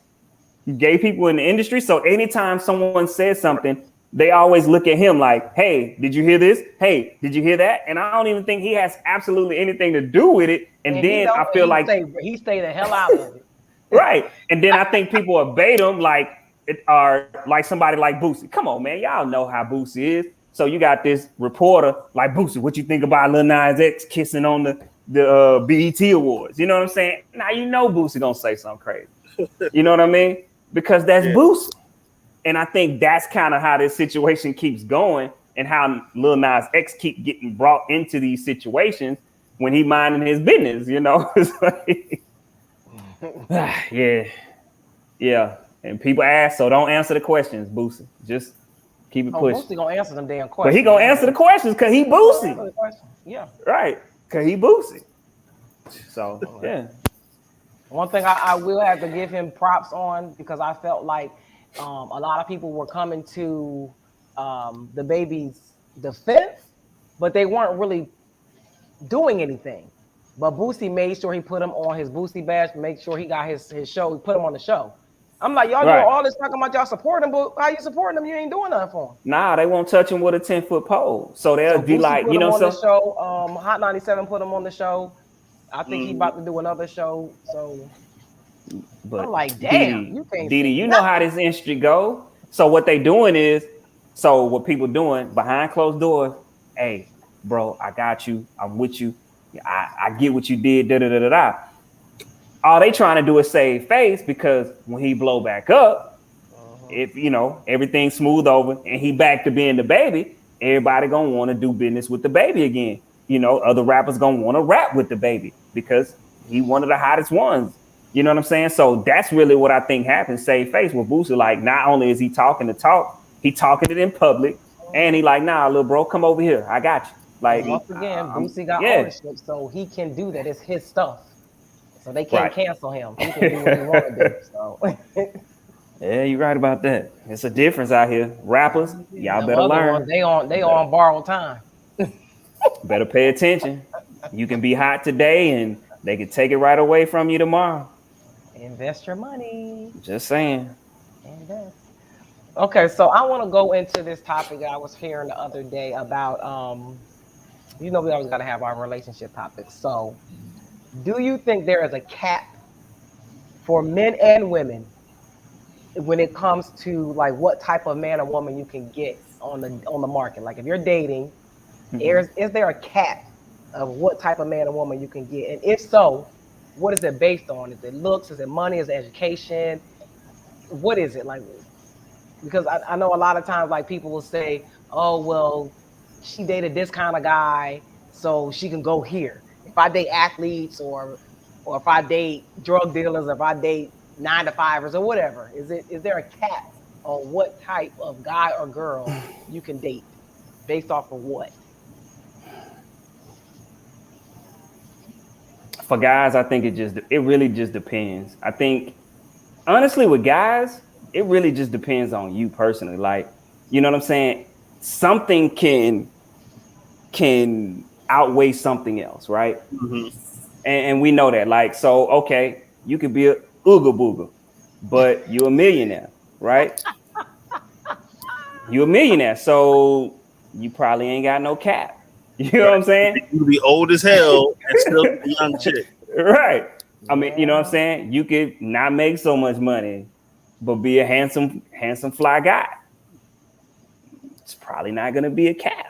gay people in the industry. So anytime someone says something, they always look at him like, hey, did you hear this? Hey, did you hear that? And I don't even think he has absolutely anything to do with it. And And he then I don't. And feel like, he stay the hell out of it. right. And then I think people obey him like it are like somebody like Boosie. Come on, man. Y'all know how Boosie is. So you got this reporter like Boosie. What you think about Lil Nas X kissing on the BET Awards? You know what I'm saying? Now you know Boosie gonna say something crazy. You know what I mean? Because that's Yeah. Boosie. And I think that's kind of how this situation keeps going and how Lil Nas X keep getting brought into these situations when he minding his business, It's like, yeah, yeah. And people ask, so don't answer the questions, Boosie. Just keep it Oh, pushing. Boosie gonna answer them damn But he questions. gonna answer the questions because he He gonna answer Boosie. the question. Yeah. Right. Because he Boosie. So, yeah. One thing I will have to give him props on, because I felt like a lot of people were coming to the baby's defense, but they weren't really doing anything. But Boosie made sure he put him on his Boosie badge, make sure he got his show, he put him on the show. I'm like, y'all doing Right. all this talking about y'all supporting him, but how you supporting them? You ain't doing nothing for him. Nah, they won't touch him with a 10-foot pole. So they'll So be Boosie like, put him on the so. show. Hot 97 put him on the show. I think he about to do another show. So I'm But like, damn, Didi, you can't Didi, say you know how nothing. this industry go. So what they doing is, so what people doing behind closed doors, hey, bro, I got you. I'm with you. I get what you did, da da da da da. All they trying to do is save face because when he blow back up, if everything's smooth over and he back to being the baby, everybody gonna want to do business with the baby again. Other rappers gonna want to rap with the baby because he one of the hottest ones. You know what I'm saying? So that's really what I think happened. Save face with Boosie. Like, not only is he talking the talk, he talking it in public, and he like, nah, little bro, come over here. I got you. And Like, once again, Boosie got yeah, ownership, so he can do that. It's his stuff. So they can't right. cancel him. He can do what he want to do. So Yeah, you're right about that. It's a difference out here. Rappers, y'all them better other ones, learn. they on borrowed time. Better pay attention. You can be hot today and they can take it right away from you tomorrow. Invest your money. Just saying. Invest. Okay, so I want to go into this topic I was hearing the other day about we always gotta have our relationship topics. So do you think there is a cap for men and women when it comes to like what type of man or woman you can get on the market? Like if you're dating, Mm-hmm. is there a cap of what type of man or woman you can get? And if so, what is it based on? Is it looks? Is it money? Is it education? What is it like? Because I know a lot of times like people will say, oh well, she dated this kind of guy, so she can go here. If I date athletes or if I date drug dealers, or if I date 9 to 5ers or whatever, is there a cap on what type of guy or girl you can date based off of what? For guys, I think it really just depends. I think honestly with guys, it really just depends on you personally. Like, you know what I'm saying? Something can outweigh something else, right? Mm-hmm. And we know that. Like, so okay, you could be a ooga booga, but you're a millionaire, right? You're a millionaire, so you probably ain't got no cap. You know what Right. I'm saying? You be old as hell and still a young chick. Right. I mean, you know what I'm Yeah. saying? You could not make so much money, but be a handsome, fly guy. It's probably not gonna be a cap.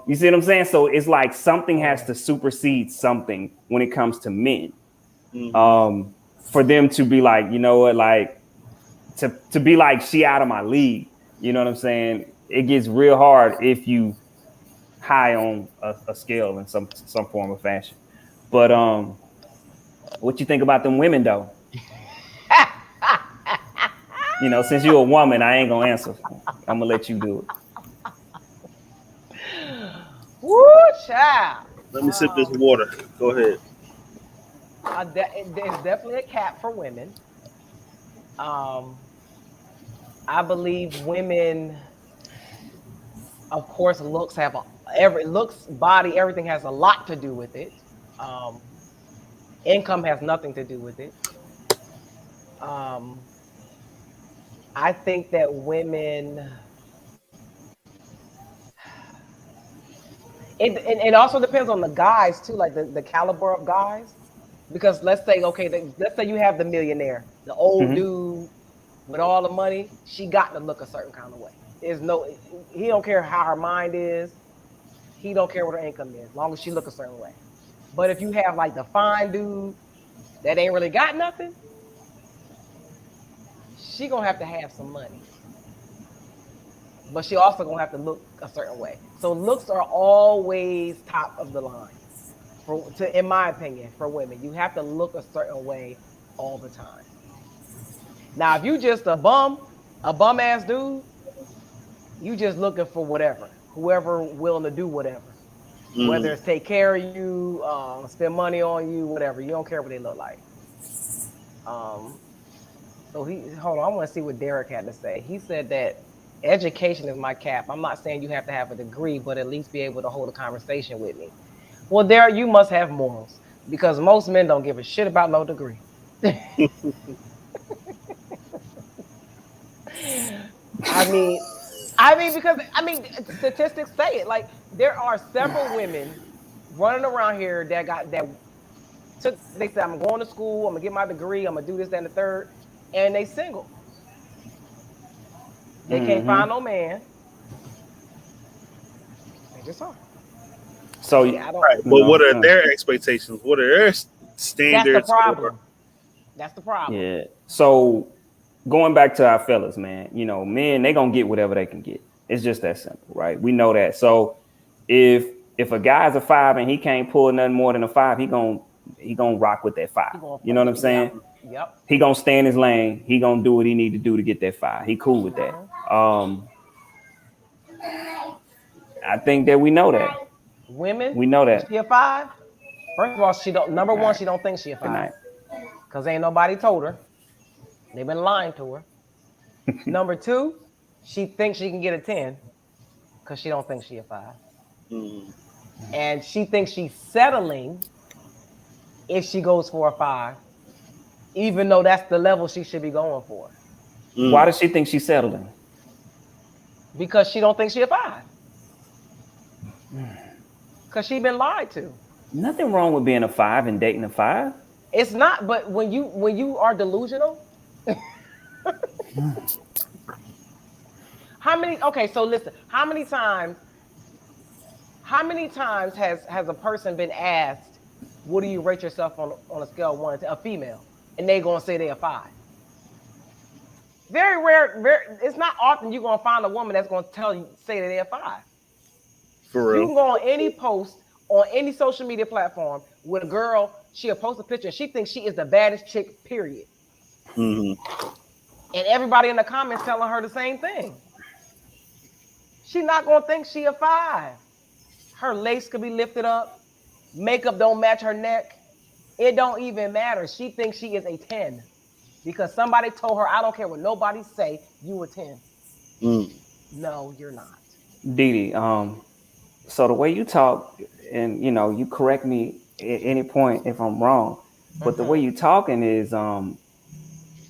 You see what I'm saying? So it's like something has to supersede something when it comes to men. Mm-hmm. For them to be like, you know what, like to be like she out of my league. You know what I'm saying? It gets real hard if you high on a scale in some form of fashion. But what you think about them women though? You know, since you're a woman, I ain't gonna answer. I'm gonna let you do it. Woo, child. Let me sip this water. Go ahead. There's definitely a cap for women. Um, I believe women, of course, looks have every looks, body, everything has a lot to do with it. Um, income has nothing to do with it. Um, I think that women, it also depends on the guys too, like the caliber of guys. Because let's say, okay, let's say you have the millionaire, the old Mm-hmm. dude with all the money, she got to look a certain kind of way. There's no, he don't care how her mind is. He don't care what her income is, as long as she look a certain way. But if you have like the fine dude that ain't really got nothing, she gonna have some money. But she also gonna have to look a certain way. So looks are always top of the line. In my opinion, for women, you have to look a certain way all the time. Now, if you just a bum ass dude, you just looking for whatever, whoever willing to do whatever, whether it's Mm-hmm. take care of you, spend money on you, whatever. You don't care what they look like. Um, so hold on, I want to see what Derek had to say. He said that education is my cap. I'm not saying you have to have a degree, but at least be able to hold a conversation with me. Well, Derek, you must have morals because most men don't give a shit about no degree. I mean, because statistics say it. Like there are several women running around here that took. They said, "I'm going to school. I'm gonna get my degree. I'm gonna do this, that, and the third," and they single. They can't Mm-hmm. find no man. They just are. So Yeah, I don't. Right. But what no, are their expectations? What are their That's the standards for? problem. That's the problem. yeah. So going back to our fellas, man, you know, men, they gonna get whatever they can get. It's just that simple, right? We know that. So if if a guy's a five and he can't pull nothing more than a five, he gonna rock with that five. He going You know what I'm Yep. saying? Yep. He gonna stay in his lane. He gonna do what he need to do to get that five. He cool with that. Hmm. I think that we know that. Women, We know is that. she a five? First of all, she don't. Number All one, right. she don't think she a Good five night. because ain't nobody told her. They've been lying to her. Number two, she thinks she can get a 10 because she don't think she a five, Mm-hmm. and she thinks she's settling if she goes for a five, even though that's the level she should be going for Why Mm. does she think she's settling? because she don't think she a five because she been lied to. Nothing wrong with being a five and dating a five. It's not, but when you are delusional, how many? Okay, so listen, how many times has a person been asked, what do you rate yourself on a scale of 1 to 10, a female, and they gonna say they're a 5. Very rare. It's not often you're gonna find a woman that's gonna tell you say that they're a 5. For You real. can go on any post on any social media platform with a girl. She'll post a picture and she thinks she is the baddest chick. Period. Mm-hmm. And everybody in the comments telling her the same thing. She's not gonna think she a 5. Her lace could be lifted up. Makeup don't match her neck. It don't even matter. She thinks she is a 10 because somebody told her, I don't care what nobody say, you a 10. Mm. No, you're not. Didi, so the way you talk, and you correct me at any point if I'm wrong, but the way you talking is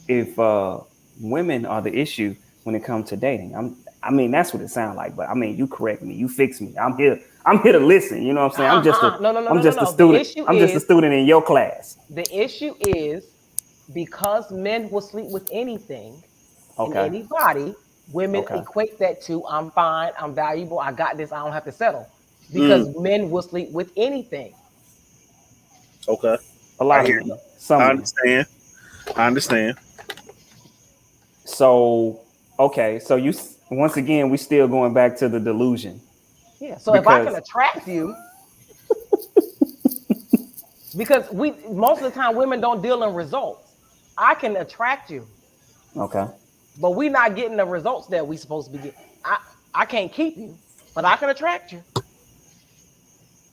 if women are the issue when it comes to dating. I mean that's what it sounds like, but I mean you correct me, you fix me. I'm here to listen. You know what I'm saying? I'm just a No. student. I'm just a student in your class. The issue is because men will sleep with anything and Okay. anybody, women Okay. equate that to I'm fine, I'm valuable, I got this, I don't have to settle. Because men will sleep with anything. Okay. A lot I of hear men. you. Some I men. understand. I understand. So okay, so you once again we still going back to the delusion. Yeah. So if I can Because attract you, because we most of the time women don't deal in results. I can attract you, okay. but we're not getting the results that we supposed to be getting. I can't keep you, but I can attract you.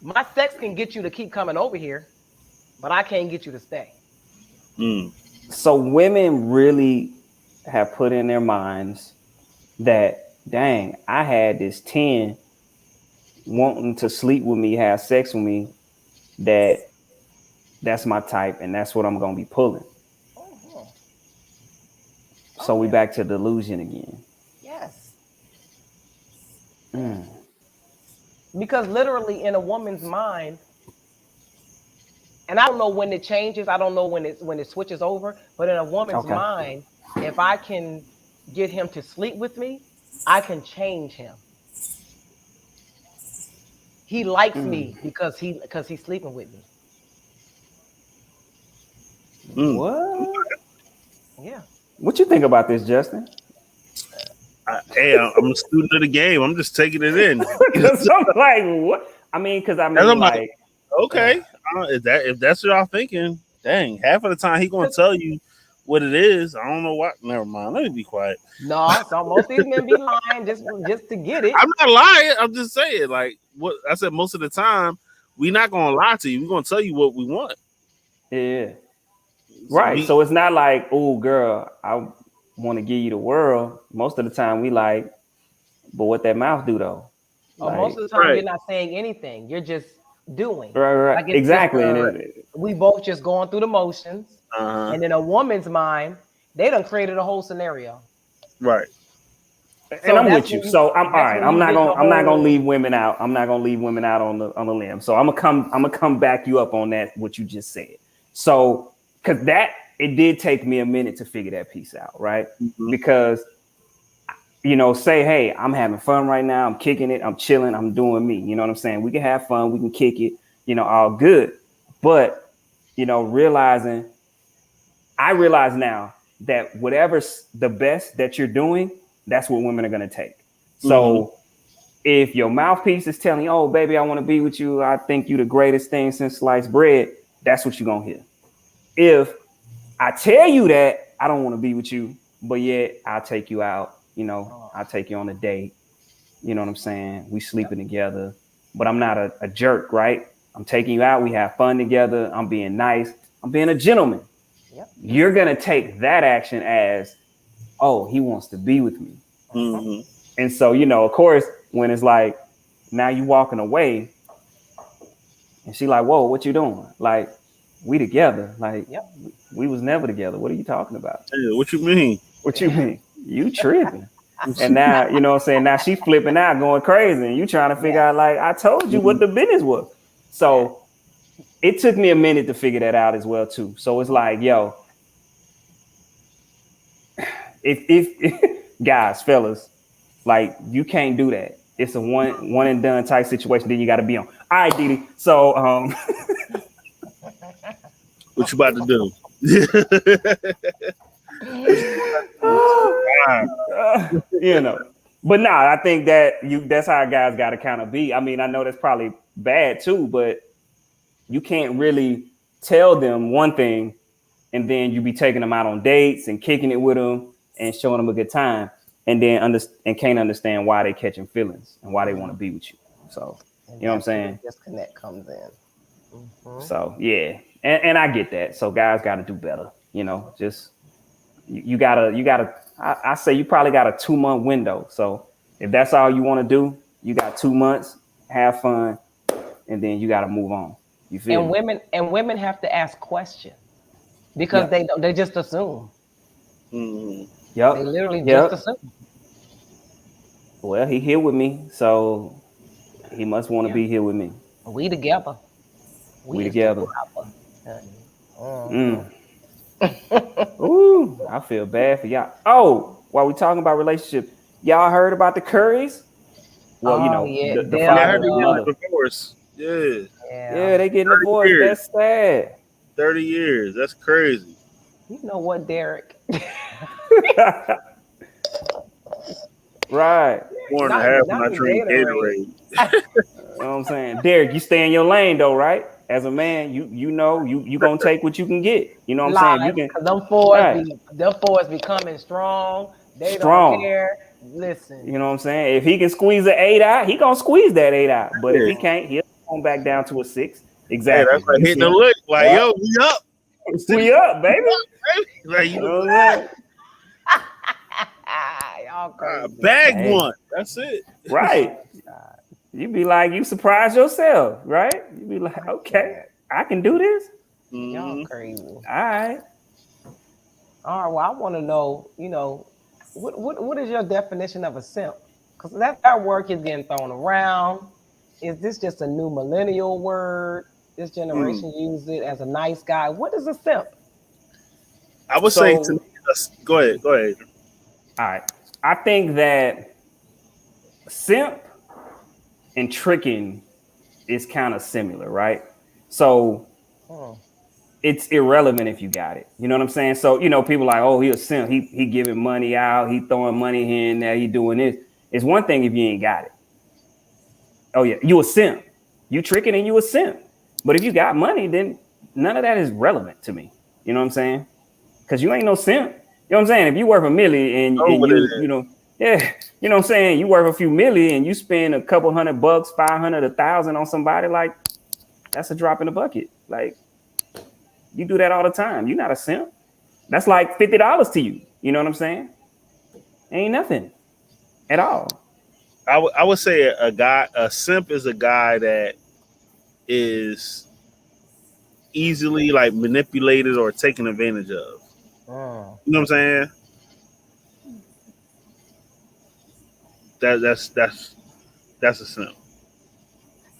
My sex can get you to keep coming over here, but I can't get you to stay. Mm. So women really have put in their minds that dang, I had this 10 wanting to sleep with me, have sex with me, that's my type and that's what I'm gonna be pulling. Oh, So we okay. back to delusion again. Yes. Mm. Because literally in a woman's mind, and I don't know when it changes, I don't know when it switches over, but in a woman's Okay. mind, if I can get him to sleep with me, I can change him. He likes Mm. me because he's sleeping with me. Mm. What? Yeah. What you think about this, Justin? Hey, I'm a student of the game. I'm just taking it in. Because I'm like, what? I mean, because I And mean, I'm like, like, okay, if that's what y'all thinking, dang, half of the time he gonna tell you what it is. I don't know what. Never mind. Let me be quiet. No, so most of these men be lying just to get it. I'm not lying. I'm just saying, like what I said. Most of the time, we not gonna lie to you. We're gonna tell you what we want. yeah. So Right. So it's not like, oh, girl, I want to give you the world. Most of the time, we like, but what that mouth do though? Or most Like, of the time right, you're not saying anything. You're just doing. right, Like it's just exactly. And right. we both just going through the motions. Uh huh. And in a woman's mind, they done created a whole scenario. Right. and So I'm with you. So I'm all that's right. when you get the I'm not gonna whole leave women out. I'm not gonna leave women out on the limb. So I'm gonna come back you up on that what you just said. So because that it did take me a minute to figure that piece out, right? Mm-hmm. Because say, hey, I'm having fun right now. I'm kicking it. I'm chilling. I'm doing me. You know what I'm saying? We can have fun. We can kick it. All good. But realizing I realize now that whatever's the best that you're doing, that's what women are going to take. Mm-hmm. So if your mouthpiece is telling you, oh, baby, I want to be with you. I think you the greatest thing since sliced bread. That's what you're going to hear. If I tell you that I don't want to be with you, but yet I'll take you out, I'll take you on a date. You know what I'm saying? We sleeping together, but I'm not a jerk, right? I'm taking you out. We have fun together. I'm being nice. I'm being a gentleman. Yep. You're going to take that action as, oh, he wants to be with me. Mm-hmm. And so, of course, when it's like, now you walking away and she like, whoa, what you doing? Like, we together. Like, Yep. we was never together. What are you talking about? Yeah, what you mean? What you mean? You tripping. And now, you know what I'm saying? Now she flipping out, going crazy. And you trying to figure out, like, I told you what the business was. So it took me a minute to figure that out as well, too. So it's like, yo, if guys, fellas, like you can't do that. It's a one and done type situation. Then you got to be on. All right, Didi. So What you about to do? What you about to do? You know. But nah, I think that's how guys gotta kind of be. I mean, I know that's probably bad too, but you can't really tell them one thing and then you be taking them out on dates and kicking it with them and showing them a good time, and then can't understand why they catching feelings and why they want to be with you. So And you know what I'm that's where saying? the disconnect comes in. So yeah, and I get that. So guys got to do better. You know, just you gotta. I say you probably got a 2-month window. So if that's all you want to do, you got 2 months. Have fun, and then you got to move on. You feel And me? women have to ask questions because Yep. they just assume. Mhm. They Yep. literally just Yep. assume. Well, he here with me, so he must want to Yeah, be here with me. we together. We We is together. together. Honey. Mm. Mhm. Ooh, I feel bad for y'all. Oh, while we talking about relationship, y'all heard about the Currys? Well, you Oh know, yeah, the they Yeah, I are father heard and they the getting mother. a divorce. Yeah, Yeah, yeah. they getting 30 divorced. years. That's sad. 30 years. That's crazy. You know what, Derek? Right. More than not half when not I the drink Gatorade. Gatorade. You know what I'm saying? Derek, you stay in your lane though, right? As a man, you know you gonna take what you can get. You know what I'm saying? If you Lies, can, cause right, them fours be coming strong. They don't strong. care. Listen, You know what I'm saying? If he can squeeze an 8 out, he gonna squeeze that 8 out. But if Yeah. he can't, he'll come back down to a 6. Hey, that's Exactly. like You hitting the see? lick. Like, Yeah. yo, we up. City, We up, baby. baby. Like, You you know what I'm saying? y'all crazy. bag Hey, one. That's it. right. Oh God, You be like, you surprise yourself, right? You be like, I okay, can't. I can do this. Y'all Mm-hmm. crazy. All right. All right. Well, I want to know. What is your definition of a simp? Because that word is getting thrown around. Is this just a new millennial word? This Mm. generation uses it as a nice guy. What is a simp? I would say to me, So, go ahead. Go ahead. all right. I think that simp and tricking is kind of similar, right? So Hmm. it's irrelevant if you got it. You know what I'm saying? So, people like, oh, he a simp. He giving money out. He throwing money here and there. He doing this. It's one thing if you ain't got it. Oh yeah, you a simp. You tricking and you a simp. But if you got money, then none of that is relevant to me. You know what I'm saying? Because you ain't no simp. You know what I'm saying? If you worth a milli and Know and what it you is. you know yeah, you know what I'm saying, you worth a few milli and you spend a couple $100, 500, 1,000 on somebody, like that's a drop in the bucket. Like you do that all the time. You're not a simp. That's like $50 to you. You know what I'm saying? Ain't nothing at all. I would say a simp is a guy that is easily like manipulated or taken advantage of. Hmm. You know what I'm saying? That's a simp.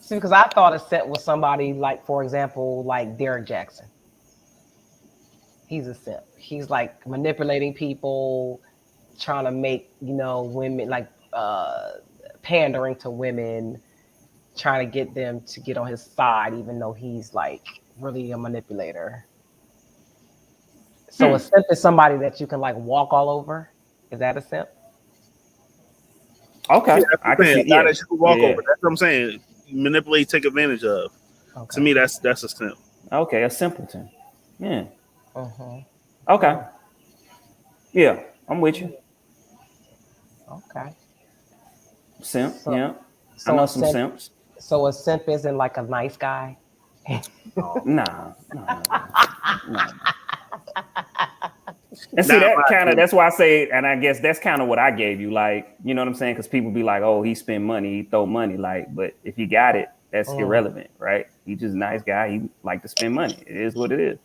See, because I thought a simp was somebody like, for example, like Derek Jackson. He's a simp. He's like manipulating people, trying to make women like pandering to women, trying to get them to get on his side, even though he's like really a manipulator. So a Hmm. simp is somebody that you can like walk all over. Is that a simp? Yeah, Okay. that's I what I'm can saying. see. A guy Yeah. that you can Yeah. walk over. Yeah. That's what I'm saying. Manipulate, take advantage of. To Okay. me, that's a simp. Okay. A simpleton. Yeah. Uh-huh. Okay. Hmm. Yeah. I'm with you. Okay. Simp. So Yeah. I so know a some simp simps. so a simp isn't like a nice guy. No, Nah. No. No. No. No. And see not in that my kind of opinion. that's why I say, and I guess that's kind of what I gave you. Like, you know what I'm saying? Because people be like, oh, he spend money, he throw money. Like, but if you got it, that's Mm. irrelevant, right? He just a nice guy. He like to spend money. It is what it is.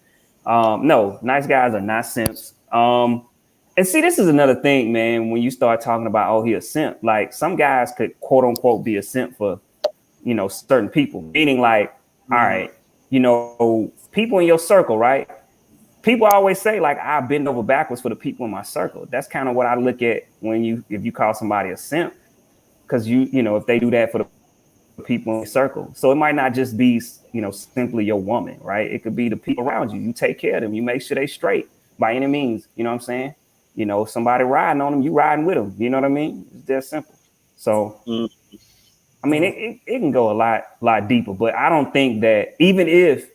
No, nice guys are not simps. And see, this is another thing, man. When you start talking about, oh, he a simp, like some guys could quote unquote be a simp for, certain people. Meaning like, all Mhm. right, people in your circle, right? People always say like I bend over backwards for the people in my circle. That's kind of what I look at when if you call somebody a simp, because if they do that for the people in your circle. So it might not just be, simply your woman, right? It could be the people around you. You take care of them. You make sure they straight by any means. You know what I'm saying? If somebody riding on them, you riding with them. You know what I mean? It's that simple. So, Mm. I mean, it can go a lot deeper, but I don't think that even if,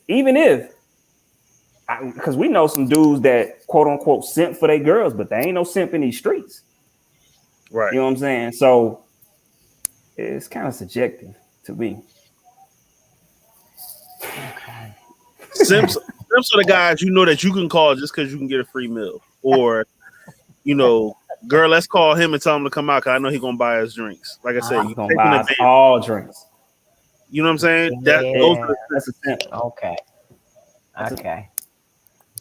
because we know some dudes that quote unquote simp for their girls, but they ain't no simp in these streets. Right. You know what I'm saying? So it's kind of subjective to me. Okay. Simps are the guys that you can call just because you can get a free meal, or girl, let's call him and tell him to come out because I know he's gonna buy us drinks. Like I said, He's you gonna taking buy us advantage. all drinks. You know what I'm saying? Those are Yeah. That's a simp. Okay. That's a, Okay.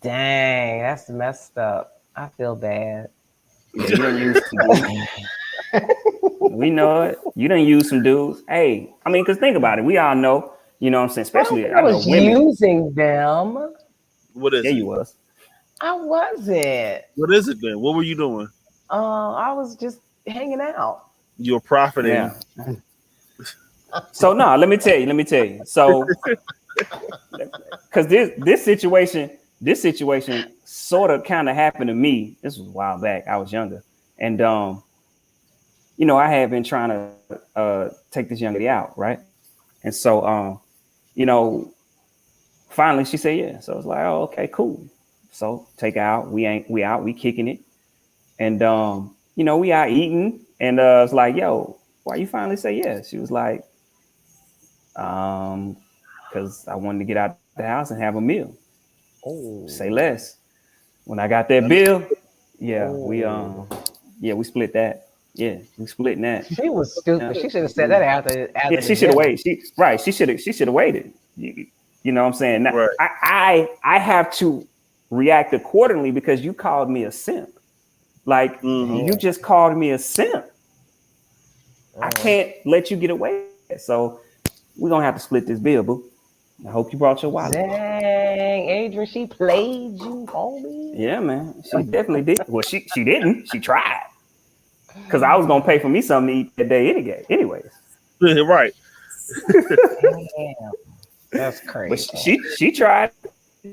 Dang, that's messed up. I feel bad. yeah, you done use some dudes. We know it. You done use some dudes. Hey, I mean, because think about it. We all know, you know what I'm saying? I don't Especially, think I I know was women. using them. what Yeah, is it? you was. I wasn't. What is it then? What were you doing? I was just hanging out. You're profiting. Yeah. So no, let me tell you. So because this situation sort of kind of happened to me. This was a while back. I was younger, and I had been trying to take this young lady out, right? And so you know, finally she said yeah. So I was like, oh, okay, cool. So take her out. We out. We kicking it, and we out eating, and it's like, yo, why you finally say yes? She was like, because I wanted to get out the house and have a meal. Say Oh, less. When I got that bill, yeah, oh. we split that. Yeah, we splitting that. She was Yeah, stupid. She should have said that yeah, after the she should have dinner. waited. She should have waited. You know what I'm saying? Now, Right. I have to react accordingly because you called me a simp. Like Mm-hmm. you Yeah. just called me a simp. I Mm. can't let you get away with that. So we're gonna have to split this bill, boo. I hope you brought your wallet. Dang, Adrian, she played you, homie. Yeah, man. She definitely did. Well, she didn't. She tried. Because I was gonna pay for me something to eat that day anyways. Right. Damn, that's But crazy. she tried.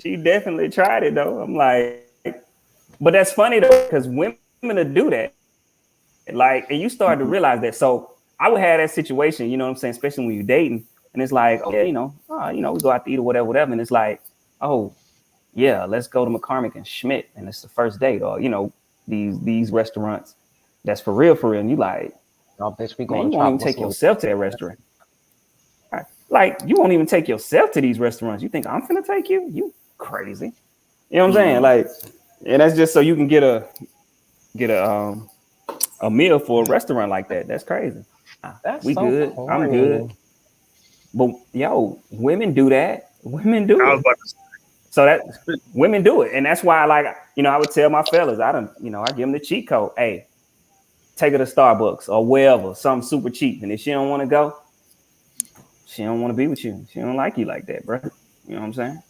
She definitely tried it though. I'm like, but that's funny though, because women will do that. Like, and you start to realize that. So I would have that situation, you know what I'm saying, especially when you're dating, and it's like, oh yeah, we go out to eat or whatever, and it's like, oh yeah, let's go to McCormick and Schmidt, and it's the first date, or these restaurants that's for real, and you like, Oh, bitch, we man, going you to won't even tropical take smoothie. yourself to that restaurant. Right? Like, you won't even take yourself to these restaurants. You think I'm finna take you? You crazy? You know what I'm saying? Mm. Like, and that's just so you can get a meal for a restaurant like that. That's crazy. That's We so good. I'm good. corny. But yo, women do that. Women do I was it. about to So that say, women do it, and that's why, like, I would tell my fellas, I give them the cheat code. Hey, take her to Starbucks or wherever, something super cheap. And if she don't want to go, she don't want to be with you. She don't like you like that, bro. You know what I'm saying?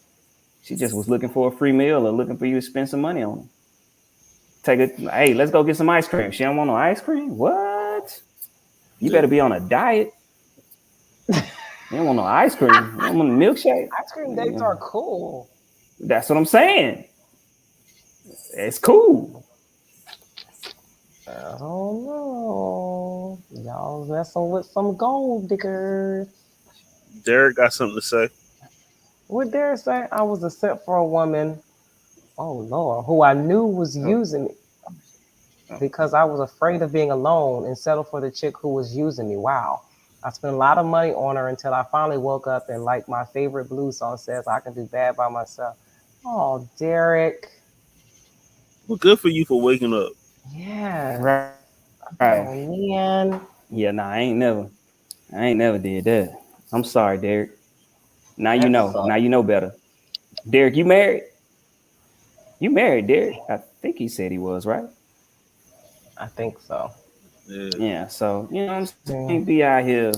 She just was looking for a free meal or looking for you to spend some money on her. Take it. Hey, let's go get some ice cream. She don't want no ice cream. What? You better be on a diet. You don't want no ice cream. You don't want a milkshake. Ice cream dates Yeah. are cool. That's what I'm saying. It's cool. I don't know. Y'all messing with some gold diggers. Derek got something to say. What dare say? I was a set for a woman, oh Lord, who I knew was Oh, using me oh. because I was afraid of being alone and settled for the chick who was using me. Wow. I spent a lot of money on her until I finally woke up and, like my favorite blues song says, I can do bad by myself. Oh, Derek. Well, good for you for waking up. Yes. Right. Right. Oh man. Yeah, nah, I ain't never did that. I'm sorry, Derek. Now you That know. Now sucks. you know better. Derek, you married? You married, Derek? I think he said he was, right? I think so. Yeah. Yeah. So what I'm saying, Yeah. be out here,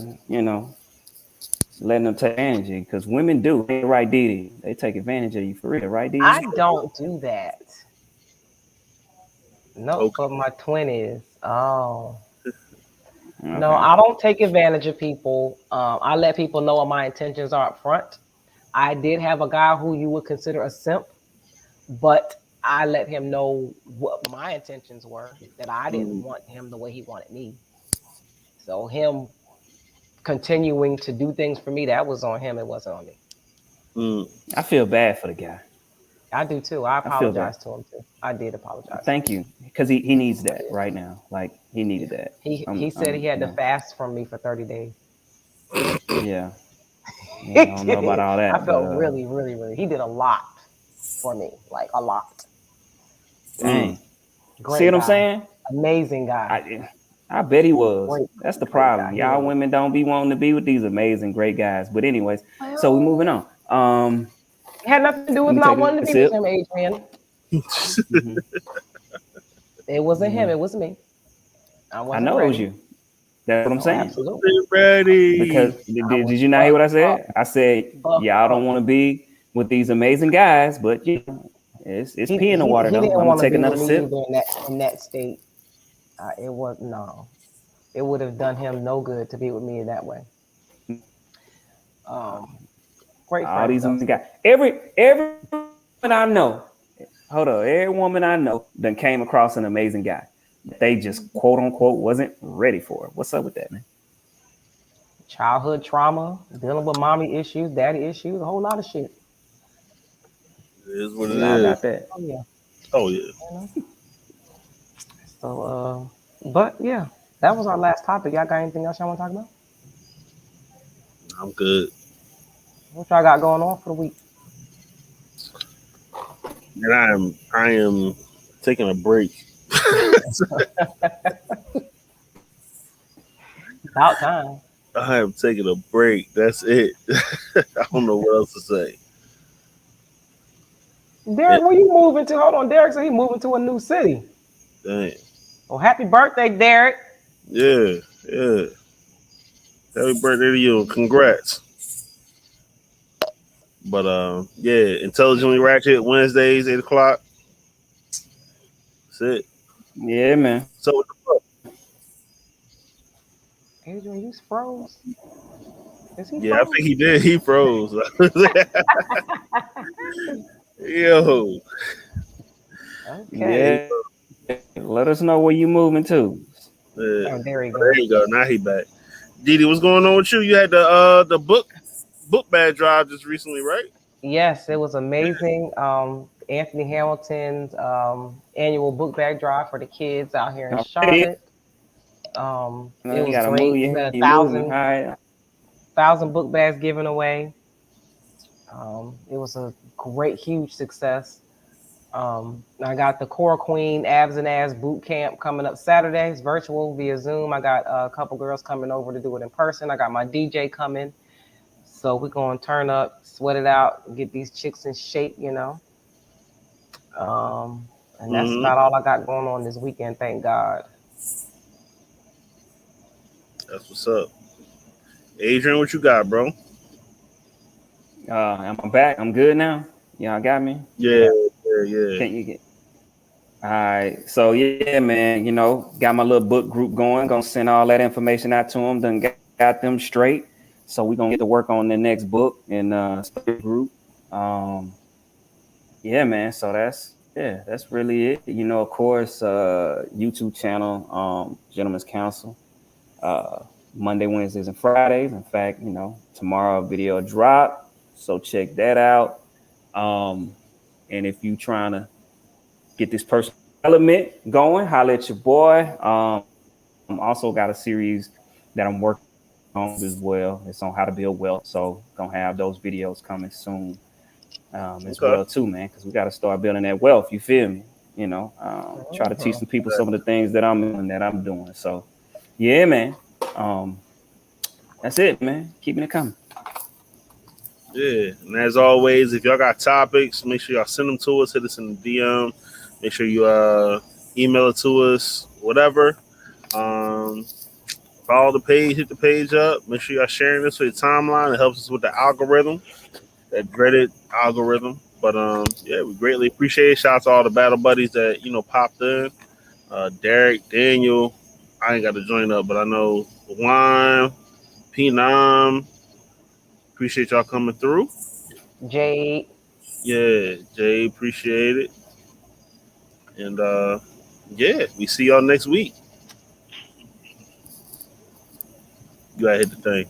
letting them take advantage of you because women do. Ain't right, Didi? They take advantage of you for real, right, Didi? I don't do that. Nope, Okay. but my 20s. Oh. No, Okay. I don't take advantage of people. I let people know what my intentions are up front. I did have a guy who you would consider a simp, but I let him know what my intentions were, that I didn't Mm, want him the way he wanted me. So him continuing to do things for me, that was on him. It wasn't on me. mm. I feel bad for the guy. I do too. I I feel bad. apologize to him too. I did apologize to him. Thank you, because he needs I that did. right now. Like he needed Yeah. that. He said he You had to know, fast from me for 30 days. yeah, yeah. I He don't know about did. all I that, but felt really, really, really. He did a lot for me, like a lot. Mm. dang. See Great what I'm guy, saying? amazing guy, I bet he was. great, That's the great guy. problem. He Y'all was. women don't be wanting to be with these amazing, great guys. But anyways, so we moving Well, on. it had nothing to do Let with me not take a wanting to be with sip. him, Adrian. Hmm. It wasn't him. Yeah, It was me. I I wasn't know it was ready. you. That's what I'm Oh, saying. absolutely. Ready. Because I did was you not hear what I fucked up. said? I said Fucked y'all don't up. want to be with these amazing guys, but you know, it's He pee in the he water he though. didn't I'm gonna want to take be another with me sip. either in that state. It was no. It would have done him no good to be with me in that way. Um, Great All friends these though. amazing guys. Every woman I know, hold on, every woman I know then came across an amazing guy that they just quote unquote wasn't ready for. What's up with that, man? Childhood trauma, dealing with mommy issues, daddy issues, a whole lot of shit. It is what it We all is. got that. Oh yeah, Oh yeah. you know. So, but yeah, that was our last topic. Y'all got anything else y'all want to talk about? I'm good. What y'all got going on for the week? And I am taking a break. About time. I am taking a break. That's it. I don't know what else to say. Derek, It, where you moving to? Hold on, Derek said he moving to a new city. dang. Oh, happy birthday, Derek. Yeah, yeah. Happy birthday to you. Congrats. But yeah, intelligently ratchet Wednesdays, 8 o'clock. That's it. Yeah, man. So what the fuck? Adrian, you froze. Is he Yeah, I froze? think he did. He froze. Yo. Okay. Yeah, Yeah. Let us know where you moving to. yeah. Oh, there you Oh, there go. you go. Now he back. Didi, what's going on with you? You had the book bag drive just recently, right? Yes, it was amazing. Anthony Hamilton's annual book bag drive for the kids out here in All right. Charlotte. It You was gotta great. move We your had a you moving. All thousand right. thousand book bags given away. It was a great, huge success. I got the Core Queen Abs and Ass Boot Camp coming up Saturday. It's virtual via Zoom. I got a couple girls coming over to do it in person. I got my DJ coming. So we're going to turn up, sweat it out, get these chicks in shape, you know. And that's Mm-hmm. about all I got going on this weekend, thank God. That's what's up. Adrian, what you got, bro? I'm back. I'm good now. Y'all got me. Yeah, Yeah. yeah, yeah. Can't you get? All right. So yeah, man. Got my little book group going. Gonna send all that information out to them. Then got them straight. So we gonna get to work on the next book and group. Um, yeah, man. So that's really it. Of course, YouTube channel, Gentlemen's Council. Uh, Monday, Wednesdays, and Fridays. In fact, tomorrow a video drop. So check that out. Um, and if you trying to get this personal development going, holla at your boy. Also got a series that I'm working on as well. It's on how to build wealth. So gonna have those videos coming soon as Okay. well too, man. Because we got to start building that wealth. You feel me? Try to teach Mhm. some people some of the things that I'm doing. So yeah, man. Um, that's it, man. Keeping it coming. Yeah. And as always, if y'all got topics, make sure y'all send them to us, hit us in the DM. Make sure you email it to us, whatever. Um Follow the page, hit the page up. Make sure y'all sharing this for your timeline. It helps us with the algorithm, that dreaded algorithm. But yeah, we greatly appreciate it. Shout out to all the battle buddies that popped in. Derek, Daniel, I ain't got to join up, but I know Juan, P9, appreciate y'all coming through. Jade. Yeah, Jay, appreciate it. And yeah, we see y'all next week. You gotta hit the thing.